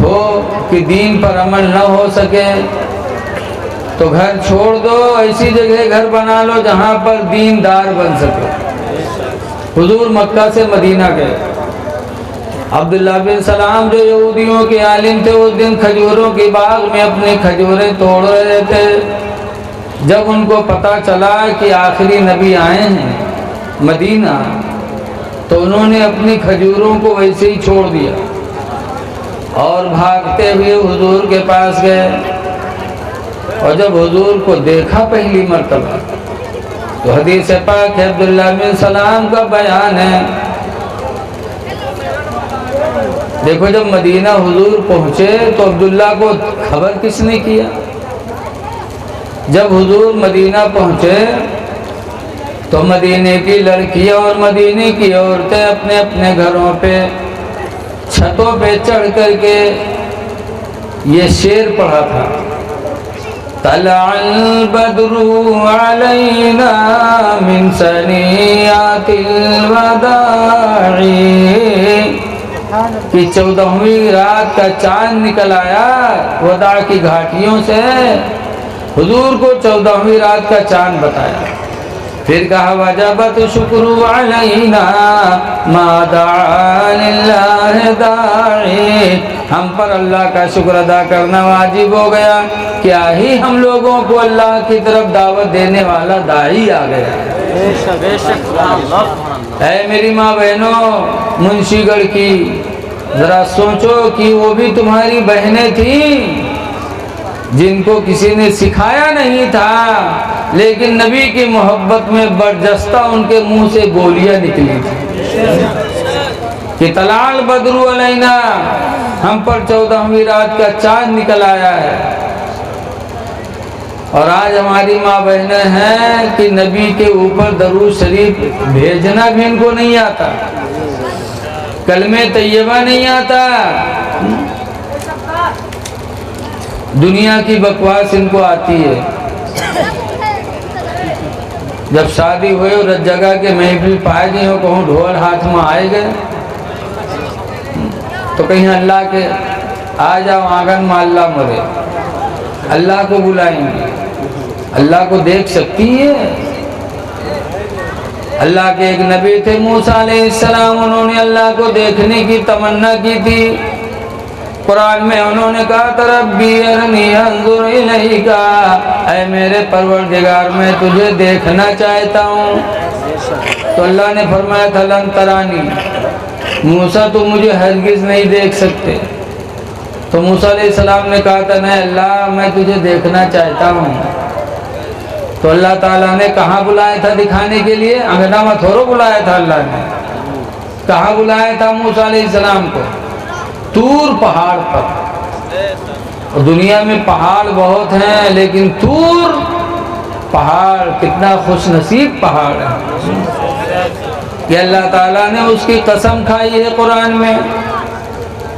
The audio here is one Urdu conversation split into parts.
ہو کہ دین پر عمل نہ ہو سکے تو گھر چھوڑ دو، ایسی جگہ گھر بنا لو جہاں پر دیندار بن سکے۔ حضور مکہ سے مدینہ گئے۔ عبداللہ بن سلام جو یہودیوں کے عالم تھے، اس دن کھجوروں کے باغ میں اپنی کھجوریں توڑ رہے تھے۔ جب ان کو پتہ چلا کہ آخری نبی آئے ہیں مدینہ، تو انہوں نے اپنی کھجوروں کو ویسے ہی چھوڑ دیا اور بھاگتے ہوئے حضور کے پاس گئے۔ اور جب حضور کو دیکھا پہلی مرتبہ تو حدیث پاک ہے، عبداللہ بن سلام کا بیان ہے، دیکھو جب مدینہ حضور پہنچے تو عبداللہ کو خبر کس نے کیا؟ جب حضور مدینہ پہنچے تو مدینے کی لڑکیاں اور مدینے کی عورتیں اپنے اپنے گھروں پہ چھتوں پہ چڑھ کر کے یہ شعر پڑھا تھا، طلع البدر علینا من ثنیات الوداع، کہ 14ویں رات کا چاند نکل آیا وداع کی گھاٹیوں سے۔ حضور کو 14ویں رات کا چاند بتایا، پھر کہا وجبت شکر علینا ما دعا للہ داعی، ہم پر اللہ کا شکر ادا کرنا واجب ہو گیا، کیا ہی ہم لوگوں کو اللہ کی طرف دعوت دینے والا داعی آ گیا۔ اے میری ماں بہنوں، منشی گڑھ کی ذرا سوچو کہ وہ بھی تمہاری بہنیں تھیں جن کو کسی نے سکھایا نہیں تھا، لیکن نبی کی محبت میں برجستہ ان کے منہ سے گولیاں نکلی تھی کہ طلع البدر علینا، ہم پر 14ویں رات کا چاند نکل آیا ہے۔ اور آج ہماری ماں بہنیں ہیں کہ نبی کے اوپر درود شریف بھیجنا بھی ان کو نہیں آتا، کلمہ طیبہ نہیں آتا، دنیا کی بکواس ان کو آتی ہے۔ جب شادی ہوئے اور جگہ کے محفل پائے گئے ہو، کہوں ڈھول ہاتھ میں آئے گئے تو کہیں اللہ کے آ جاؤ آنگن میں اللہ مرے، اللہ کو بلائیں گے، اللہ کو دیکھ سکتی ہے؟ اللہ کے ایک نبی تھے موسیٰ علیہ السلام، انہوں نے اللہ کو دیکھنے کی تمنا کی تھی۔ قرآن میں انہوں نے کہا ربی ارنی انظر الیک، اے میرے پروردگار میں تجھے دیکھنا چاہتا ہوں۔ تو اللہ نے فرمایا تھا لن ترانی، موسیٰ تو مجھے ہرگز نہیں دیکھ سکتے۔ تو موسیٰ علیہ السلام نے کہا تھا نہیں اللہ میں تجھے دیکھنا چاہتا ہوں۔ تو اللہ تعالیٰ نے کہاں بلایا تھا دکھانے کے لیے؟ انگنا میں تھوڑو بلایا تھا، اللہ نے کہاں بلایا تھا موسیٰ علیہ السلام کو؟ طور پہاڑ پر۔ اور دنیا میں پہاڑ بہت ہیں لیکن طور پہاڑ کتنا خوش نصیب پہاڑ ہے کہ اللہ تعالیٰ نے اس کی قسم کھائی ہے قرآن میں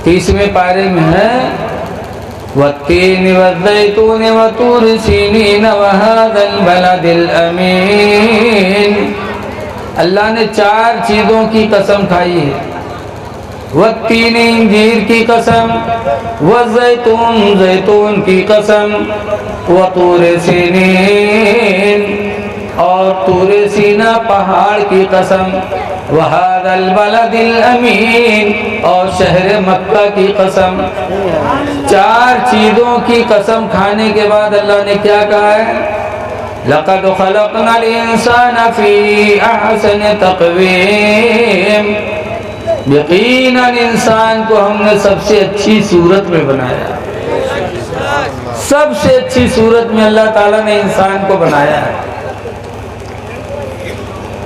30ویں پارے میں ہے والتین والزیتون وطور سینین وہذا البلد الامین، اللہ نے 4 چیزوں کی قسم کھائی ہے، والتین انجیر کی قسم، والزیتون زیتون کی قسم، وطور سینین اور طور سینا پہاڑ کی قسم، وہذا البلد الامین اور شہر مکہ کی قسم۔ 4 چیزوں کی قسم کھانے کے بعد اللہ نے کیا کہا ہے؟ لقد خلقنا الانسان فی احسن تقویم، یقیناً انسان کو ہم نے سب سے اچھی صورت میں بنایا، سب سے اچھی صورت میں اللہ تعالیٰ نے انسان کو بنایا ہے۔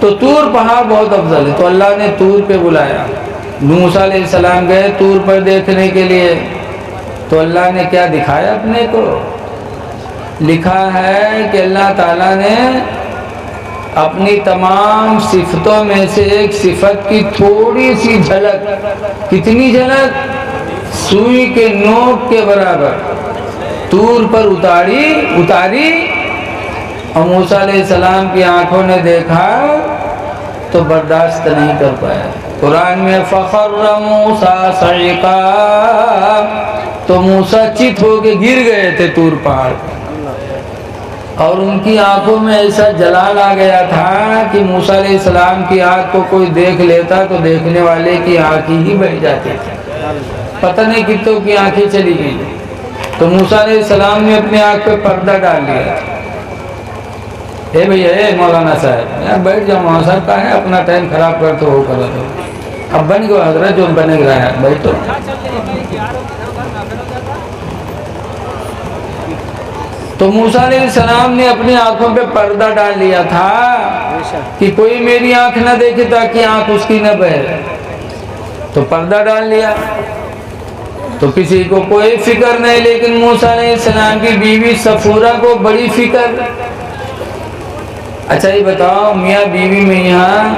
تو طور پہاڑ بہت افضل ہے، تو اللہ نے طور پہ بلایا۔ موسیٰ علیہ السلام گئے طور پر دیکھنے کے لیے، تو اللہ نے کیا دکھایا اپنے کو؟ لکھا ہے کہ اللہ تعالیٰ نے اپنی تمام صفتوں میں سے ایک صفت کی تھوڑی سی جھلک، کتنی جھلک؟ سوئی کے نوک کے برابر طور پر اتاری اور موسیٰ علیہ السلام کی آنکھوں نے دیکھا تو برداشت نہیں کر پایا۔ قرآن میں فخر موسیٰ صعقا، تو موسیٰ چت ہو کے گر گئے تھے طور پہاڑ، اور ان کی آنکھوں میں ایسا جلال آ گیا تھا کہ موسیٰ علیہ السلام کی آنکھ کو کوئی دیکھ لیتا تو دیکھنے والے کی آنکھیں ہی بہ جاتی تھی، پتہ نہیں کتوں کی آنکھیں چلی گئی۔ تو موسیٰ علیہ السلام نے اپنے آنکھ پہ پردہ ڈال لیا۔ اے بھئی اے مولانا صاحب، یار بیٹھ جاؤ، مولانا صاحب کا ہے اپنا ٹائم خراب کر تو وہ کرو تو اب بن گیا حضرت جو بنے گا ہے، بیٹھو۔ تو موسیٰ علیہ السلام نے اپنی آنکھوں پہ پردہ ڈال لیا تھا کہ کوئی میری آنکھ نہ دیکھے تاکہ آنکھ اس کی نہ بہے، تو پردہ ڈال لیا تو کسی کو کوئی فکر نہیں، لیکن موسیٰ علیہ السلام کی بیوی صفورہ کو بڑی فکر۔ اچھا یہ بتاؤ، میاں بیوی میں یہاں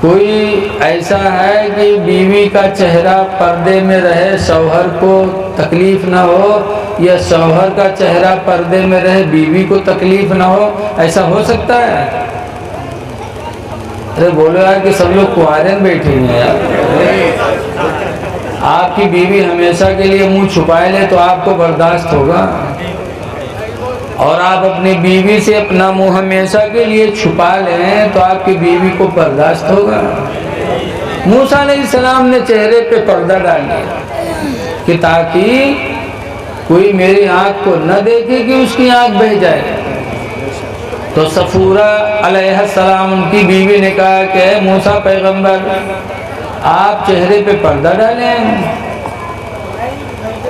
کوئی ایسا ہے کہ بیوی کا چہرہ پردے میں رہے شوہر کو تکلیف نہ ہو، یا شوہر کا چہرہ پردے میں رہے بیوی کو تکلیف نہ ہو؟ ایسا ہو سکتا ہے؟ ارے بولو یار کہ سب لوگ کنوارے بیٹھے ہیں یار۔ آپ کی بیوی ہمیشہ کے لیے منہ چھپائے لے تو آپ کو برداشت ہوگا، اور آپ اپنی بیوی سے اپنا منہ ہمیشہ کے لیے چھپا لیں تو آپ کی بیوی کو برداشت ہوگا۔ موسیٰ علیہ السلام نے چہرے پہ پردہ ڈال دیا کہ تاکہ کوئی میری آنکھ کو نہ دیکھے کہ اس کی آنکھ بہہ جائے۔ تو صفورہ علیہ السلام ان کی بیوی نے کہا کہ اے موسیٰ پیغمبر، آپ چہرے پہ پردہ ڈالیں۔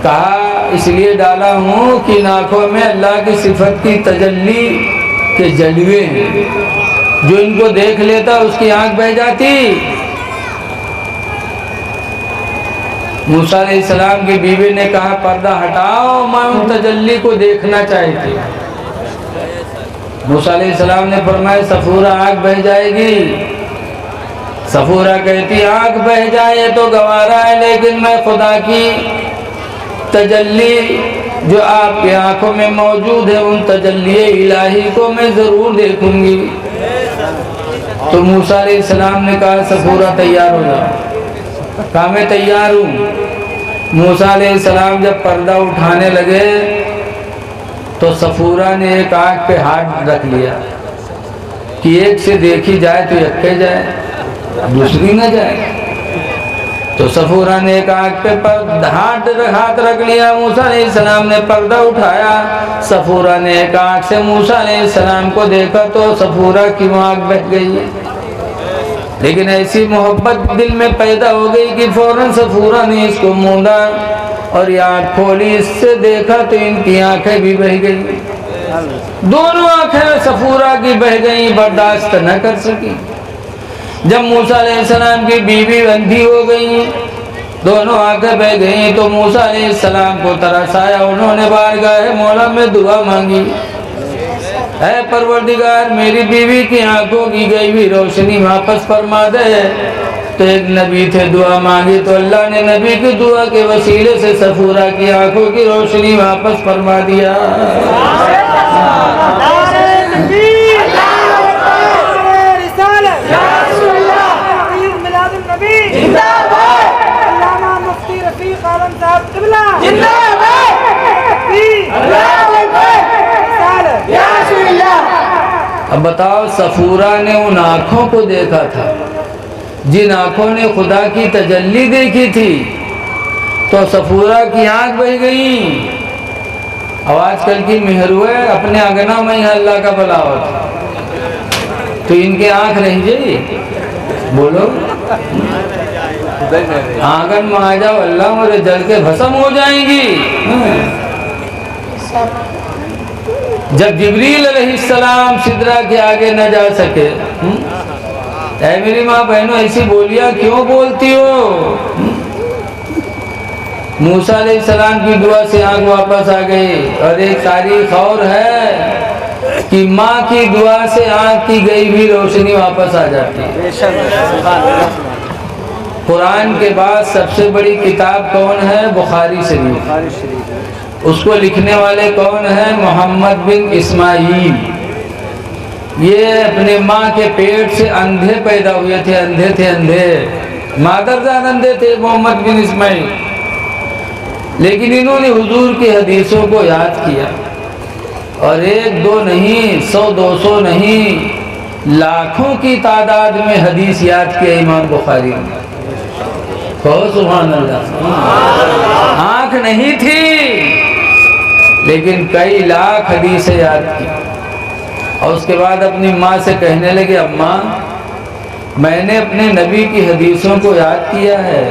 کہا اس لیے ڈالا ہوں کہ ان آنکھوں میں اللہ کی صفت کی تجلی کے جلوے ہیں، جو ان کو دیکھ لیتا اس کی آنکھ بہہ جاتی۔ موسیٰ علیہ السلام کی بیوی نے کہا پردہ ہٹاؤ، میں ان تجلی کو دیکھنا چاہتی۔ موسیٰ علیہ السلام نے فرمایا صفورہ آنکھ بہہ جائے گی۔ صفورہ کہتی آنکھ بہہ جائے تو گوارا ہے، لیکن میں خدا کی تجلی جو آپ کی آنکھوں میں موجود ہے ان تجلی الہی کو میں ضرور دیکھوں گی۔ تو موسیٰ علیہ السلام نے کہا صفورہ تیار ہو جاؤ۔ کہا میں تیار ہوں۔ موسیٰ علیہ السلام جب پردہ اٹھانے لگے تو صفورہ نے ایک آنکھ پہ ہاتھ رکھ لیا کہ ایک سے دیکھی جائے تو یکے جائے، دوسری نہ جائے۔ تو صفورہ نے ایک آنکھ پہ ہاتھ رکھ لیا، موسیٰ علیہ السلام نے پردہ اٹھایا، صفورہ نے ایک آنکھ سے موسیٰ علیہ السلام کو دیکھا تو صفورہ کی آنکھ بہہ گئی۔ لیکن ایسی محبت دل میں پیدا ہو گئی کہ فوراً صفورہ نے اس کو موندا اور یہ آنکھ کھولی، اس سے دیکھا تو ان کی آنکھیں بھی بہہ گئی۔ دونوں آنکھیں صفورہ کی بہہ گئیں، برداشت نہ کر سکی۔ جب موسیٰ علیہ السلام کی بیوی اندھی ہو گئی، دونوں آنکھیں بہہ گئیں، تو موسیٰ علیہ السلام کو ترس آیا، انہوں نے بارگاہ مولا میں دعا مانگی، اے پروردگار میری بیوی کی آنکھوں کی گئی ہوئی روشنی واپس فرما دے۔ تو ایک نبی تھے، دعا مانگی تو اللہ نے نبی کی دعا کے وسیلے سے صفورہ کی آنکھوں کی روشنی واپس فرما دیا۔ اب بتاؤ صفورہ نے ان آنکھوں کو دیکھا تھا جن آنکھوں نے خدا کی تجلی دیکھی تھی، تو صفورہ کی آنکھ بہہ گئی۔ اب آج کل کی مہروے اپنے آنگنہ میں ہی اللہ کا بلاوت، تو ان کی آنکھ رہ جائے، بولو آنگن میں آ جاؤ، اللہ میرے جل کے بھسم ہو جائیں گی۔ جب جبریل علیہ السلام سدرہ کے آگے نہ جا سکے، اے میری ماں بہنوں ایسی بولیاں کیوں بولتی ہو؟ موسیٰ علیہ السلام کی دعا سے آنکھ واپس آ گئی، اور ایک تاریخ اور ہے کہ ماں کی دعا سے آنکھ کی گئی بھی روشنی واپس آ جاتی ہے۔ قرآن کے بعد سب سے بڑی کتاب کون ہے؟ بخاری شریف۔ اس کو لکھنے والے کون ہیں؟ محمد بن اسماعیل۔ یہ اپنے ماں کے پیٹ سے اندھے پیدا ہوئے تھے، اندھے تھے، اندھے، مادرزاد اندھے تھے محمد بن اسماعیل۔ لیکن انہوں نے حضور کی حدیثوں کو یاد کیا، اور 1 2 نہیں، 100 200 نہیں، لاکھوں کی تعداد میں حدیث یاد کیا امام بخاری نے۔ کہو سبحان اللہ۔ آنکھ نہیں تھی لیکن کئی لاکھ حدیثیں یاد کی، اور اس کے بعد اپنی ماں سے کہنے لگے، اماں میں نے اپنے نبی کی حدیثوں کو یاد کیا ہے،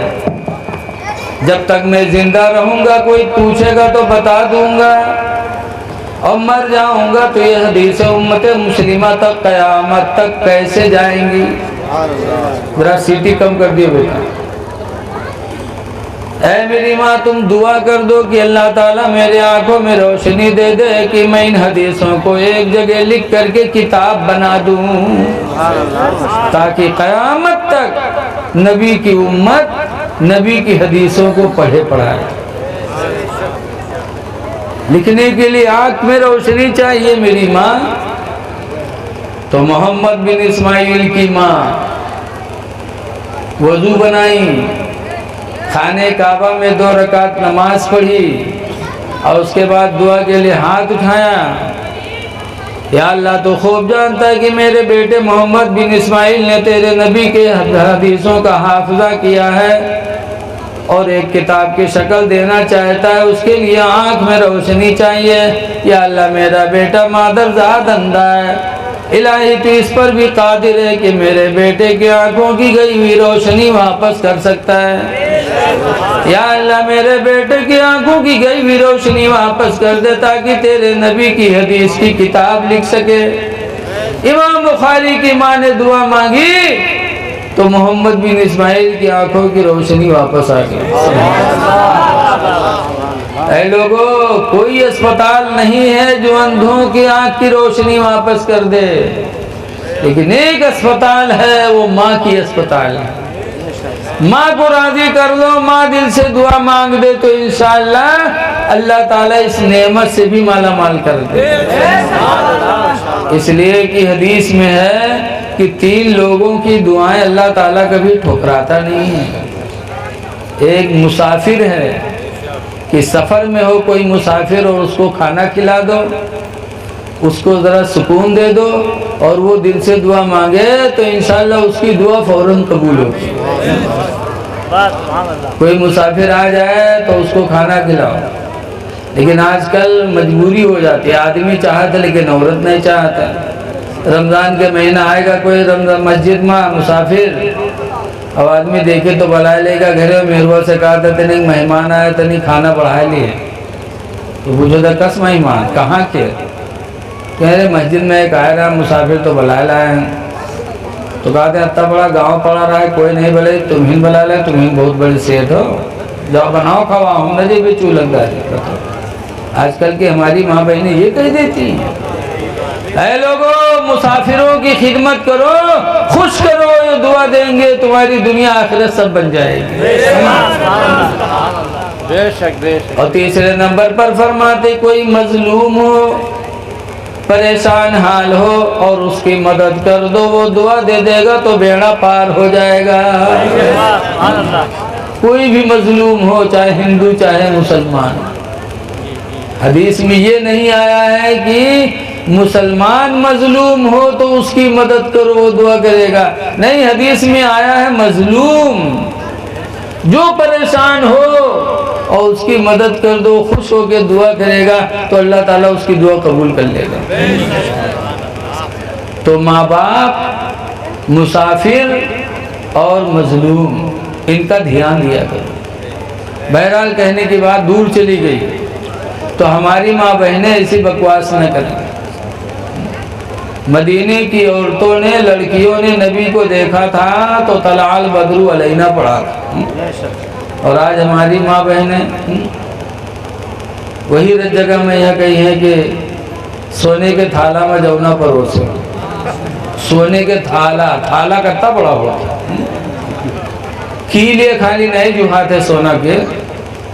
جب تک میں زندہ رہوں گا کوئی پوچھے گا تو بتا دوں گا، اور مر جاؤں گا تو یہ حدیثیں امت مسلمہ تک قیامت تک کیسے جائیں گی؟ ذرا سیٹی کم کر دیے بیٹا۔ اے میری ماں تم دعا کر دو کہ اللہ تعالیٰ میرے آنکھوں میں روشنی دے دے کہ میں ان حدیثوں کو ایک جگہ لکھ کر کے کتاب بنا دوں، تاکہ قیامت تک نبی کی امت نبی کی حدیثوں کو پڑھے پڑھائے۔ لکھنے کے لیے آنکھ میں روشنی چاہیے میری ماں۔ تو محمد بن اسماعیل کی ماں وضو بنائی، خانے کعبہ میں 2 رکعت نماز پڑھی، اور اس کے بعد دعا کے لیے ہاتھ اٹھایا، یا اللہ تو خوب جانتا ہے کہ میرے بیٹے محمد بن اسماعیل نے تیرے نبی کے حدیثوں کا حافظہ کیا ہے اور ایک کتاب کی شکل دینا چاہتا ہے، اس کے لیے آنکھ میں روشنی چاہیے۔ یا اللہ میرا بیٹا مادرزاد اندھا ہے، الہی تو اس پر بھی قادر ہے کہ میرے بیٹے کی آنکھوں کی گئی ہوئی روشنی واپس کر سکتا ہے۔ یا اللہ میرے بیٹے کی آنکھوں کی گئی ہوئی روشنی واپس کر دے تاکہ تیرے نبی کی حدیث کی کتاب لکھ سکے۔ امام بخاری کی ماں نے دعا مانگی تو محمد بن اسماعیل کی آنکھوں کی روشنی واپس آ گئی۔ اے لوگوں، کوئی اسپتال نہیں ہے جو اندھوں کی آنکھ کی روشنی واپس کر دے، لیکن ایک اسپتال ہے، وہ ماں کی اسپتال ہے۔ ماں کو راضی کر لو، ماں دل سے دعا مانگ دے تو انشاءاللہ اللہ تعالیٰ اس نعمت سے بھی مالا مال کر دے۔ اس لیے کہ حدیث میں ہے کہ 3 لوگوں کی دعائیں اللہ تعالیٰ کبھی ٹھکراتا نہیں ہے۔ ایک مسافر ہے کہ سفر میں ہو کوئی مسافر اور اس کو کھانا کھلا دو، اس کو ذرا سکون دے دو، اور وہ دل سے دعا مانگے تو انشاءاللہ اس کی دعا فوراً قبول ہوگی۔ کوئی مسافر آ جائے تو اس کو کھانا کھلاؤ، لیکن آج کل مجبوری ہو جاتی ہے، آدمی چاہتا لیکن عورت نہیں چاہتا۔ رمضان کے مہینہ آئے گا، کوئی رمضان مسجد میں مسافر، اب آدمی دیکھے تو بلا لے گا گھر میں، میرے سے کہا تھا تنہیں مہمان آیا تنہیں کھانا بڑھا لیے، تو پوچھو تھا کس مہمان کہاں کے؟ کہہ رہے مسجد میں ایک آئے گا مسافر تو بلا لائے ہیں، تو کہتے ہیں اتنا بڑا گاؤں پڑا رہا ہے کوئی نہیں بلے، تم ہی بلا لے، تم ہی بہت بڑی صحت ہو، جاؤ بناؤ کھواؤ، مجھے بھی چو لگ رہا ہے۔ آج کل کی ہماری ماں بہنیں یہ کہہ دیتی ہیں۔ اے لوگوں، مسافروں کی خدمت کرو، خوش کرو، یہ دعا دیں گے تمہاری دنیا آخرت سب بن جائے گی۔ بے شک بے شک۔ اور تیسرے نمبر پر فرماتے کوئی مظلوم ہو، پریشان حال ہو اور اس کی مدد کر دو، وہ دعا دے دے گا تو بیڑا پار ہو جائے گا۔ کوئی بھی مظلوم ہو، چاہے ہندو چاہے مسلمان، حدیث میں یہ نہیں آیا ہے کہ مسلمان مظلوم ہو تو اس کی مدد کرو وہ دعا کرے گا، نہیں، حدیث میں آیا ہے مظلوم جو پریشان ہو اور اس کی مدد کر دو، خوش ہو کے دعا کرے گا تو اللہ تعالیٰ اس کی دعا قبول کر لے گا۔ تو ماں باپ، مسافر اور مظلوم، ان کا دھیان دیا کرو۔ بہرحال کہنے کی بات دور چلی گئی، تو ہماری ماں بہنیں ایسی بکواس نہ کریں۔ مدینے کی عورتوں نے، لڑکیوں نے نبی کو دیکھا تھا تو طلع البدر علینا پڑھا تھا، اور آج ہماری ماں بہنیں وہی جگہ میں یہ کہی ہے کہ سونے کے تھالہ میں جونا پروسے، سونے کے تھالہ کتنا بڑا ہوا کی لیے خالی نہیں جو ہاتھ ہے سونا کے،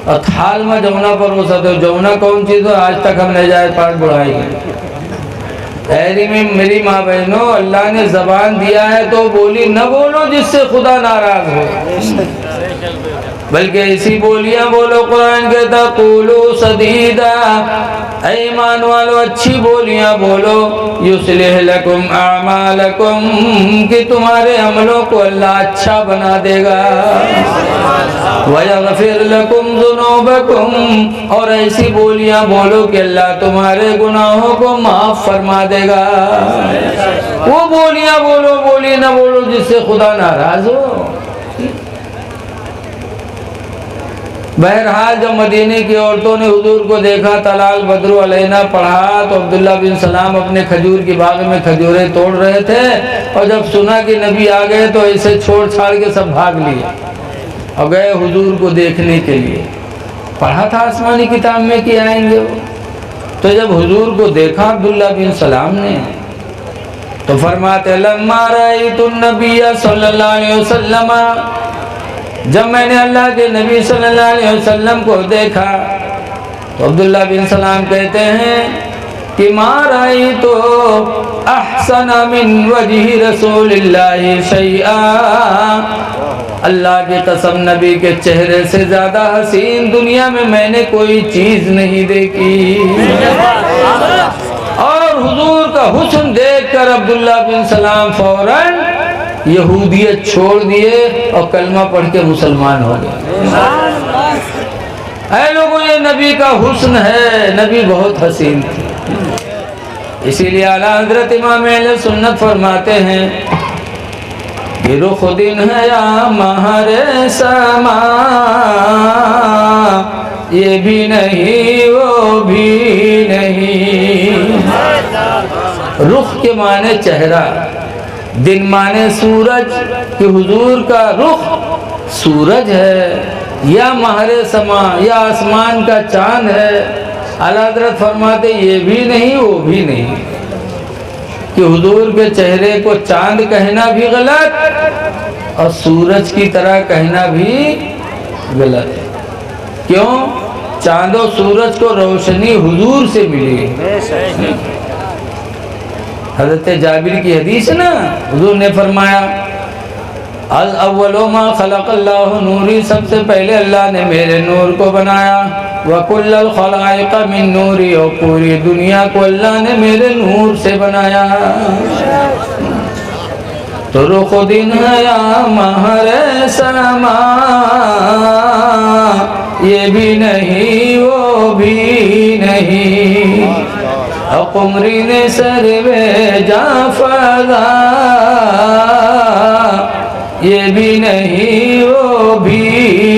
اور تھال میں جونا پروسا، تو جونا کون چیز ہو آج تک ہم نہیں جائے پاٹ بڑھائی گئے۔ میری ماں بہنوں، اللہ نے زبان دیا ہے تو بولی نہ بولو جس سے خدا ناراض ہو، بلکہ ایسی بولیاں بولو، قرآن کہتا قولوا سدیدا، اے ایمان والو اچھی بولیاں بولو، یصلح لکم اعمالکم، کہ تمہارے عملوں کو اللہ اچھا بنا دے گا، وَيَغْفِرْ لَكُمْ ذُنُوبَكُمْ، اور ایسی بولیاں بولو کہ اللہ تمہارے گناہوں کو معاف فرما دے گا۔ وہ بولیاں بولو، بولی نہ بولو جس سے خدا ناراض ہو۔ بہرحال جب مدینے کی عورتوں نے حضور کو دیکھا، طلال بدر علینا پڑھا، تو عبداللہ بن سلام اپنے کھجور کی باغ میں کھجوریں توڑ رہے تھے، اور جب سنا کہ نبی آ گئے تو اسے چھوڑ چھاڑ کے سب بھاگ لیے اور گئے حضور کو دیکھنے کے لیے۔ پڑھا تھا آسمانی کتاب میں کہ آئیں گے وہ۔ تو جب حضور کو دیکھا عبداللہ بن سلام نے تو فرماتے لما رأیت النبی صلی اللہ علیہ وسلم، جب میں نے اللہ کے نبی صلی اللہ علیہ وسلم کو دیکھا تو عبداللہ بن سلام کہتے ہیں کہ ما رأیت احسن من وجہ رسول اللہ شیئا، اللہ کی قسم نبی کے چہرے سے زیادہ حسین دنیا میں نے کوئی چیز نہیں دیکھی۔ اور حضور کا حسن دیکھ کر عبداللہ بن سلام فوراً یہودیت چھوڑ دیے اور کلمہ پڑھ کے مسلمان ہو گئے۔ اے لوگوں، یہ نبی کا حسن ہے، نبی بہت حسین تھی۔ اسی لیے اعلیٰ حضرت امام اہل سنت فرماتے ہیں کہ رخ دن ہے یا مہر سما، یہ بھی نہیں وہ بھی نہیں۔ رخ کے معنی چہرہ، دن مانے سورج، کہ حضور کا رخ سورج ہے یا مہر سما یا آسمان کا چاند ہے۔ اعلیٰ حضرت فرماتے یہ بھی نہیں وہ بھی نہیں، کہ حضور کے چہرے کو چاند کہنا بھی غلط اور سورج کی طرح کہنا بھی غلط ہے۔ کیوں؟ چاند و سورج کو روشنی حضور سے ملی۔ حضرت جابر کی حدیث ہے نا، حضور نے فرمایا الاول ما خلق اللہ نوری، سب سے پہلے اللہ نے میرے نور کو بنایا، وکل الخلائق من نوری، اور پوری دنیا کو اللہ نے میرے نور سے بنایا۔ تو رخ دن ہے یا مہر سما، یہ بھی نہیں وہ بھی نہیں، قمرین سر میں جاں فضا، یہ بھی نہیں وہ بھی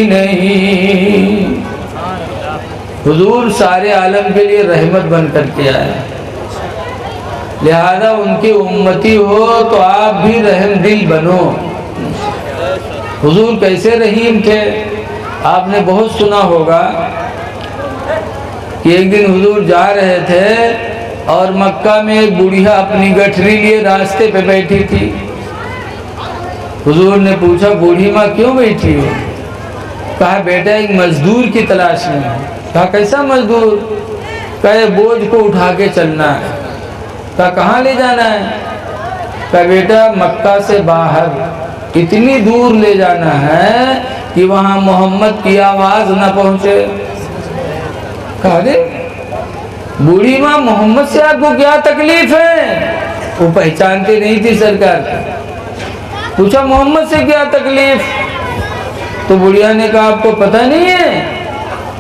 نہیں۔ حضور سارے عالم کے لیے رحمت بن کر کے آئے، لہذا ان کی امتی ہو تو آپ بھی رحم دل بنو۔ حضور کیسے رحیم تھے، آپ نے بہت سنا ہوگا کہ ایک دن حضور جا رہے تھے اور مکہ میں ایک بوڑھیا اپنی گٹھری لیے راستے پہ بیٹھی تھی۔ حضور نے پوچھا بوڑھی ماں کیوں بیٹھی ہو؟ کہا بیٹا ایک مزدور کی تلاش میں ہے۔ کہا کیسا مزدور؟ کہا بوجھ کو اٹھا کے چلنا ہے۔ کہا کہاں لے جانا ہے؟ کہا بیٹا مکہ سے باہر اتنی دور لے جانا ہے کہ وہاں محمد کی آواز نہ پہنچے۔ کہا دے بوڑھی ماں محمد سے آپ کو کیا تکلیف ہے؟ وہ پہچانتی نہیں تھی سرکار کو۔ پوچھا محمد سے کیا تکلیف؟ تو بڑھیا نے کہا آپ کو پتہ نہیں ہے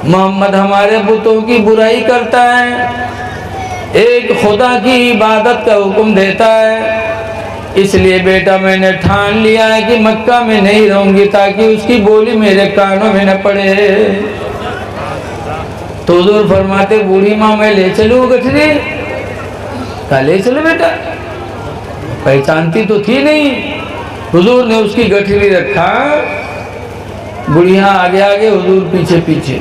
محمد ہمارے بتوں کی برائی کرتا ہے، ایک خدا کی عبادت کا حکم دیتا ہے، اس لیے بیٹا میں نے ٹھان لیا ہے کہ مکہ میں نہیں رہوں گی تاکہ اس کی بولی میرے کانوں میں نہ پڑے۔ تو حضور فرماتے بوڑھی ماں میں لے چلوں گٹھری؟ کہا لے چلو بیٹا، پہچانتی تو تھی نہیں۔ حضور نے اس کی گٹھری رکھا، بڑھیا آگے آگے حضور پیچھے پیچھے،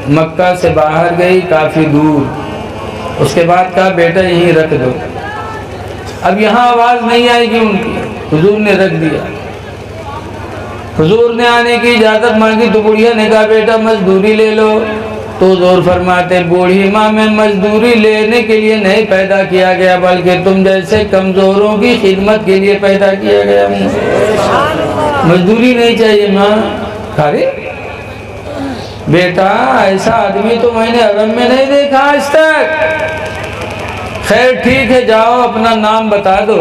مکہ سے باہر گئی کافی دور۔ اس کے بعد کہا بیٹا یہیں رکھ دو، اب یہاں آواز نہیں آئے گی ان کی۔ حضور نے رکھ دیا۔ حضور نے آنے کی اجازت مانگی تو بڑھیا نے کہا بیٹا مزدوری لے لو۔ تو حضور فرماتے بوڑھی ماں میں مزدوری لینے کے لیے نہیں پیدا کیا گیا بلکہ تم جیسے کمزوروں کی خدمت کے لیے پیدا کیا گیا۔ مزدوری نہیں چاہیے ماں، ارے بیٹا ایسا آدمی تو میں نے عرب میں نہیں دیکھا آج تک. خیر ٹھیک ہے جاؤ اپنا نام بتا دو,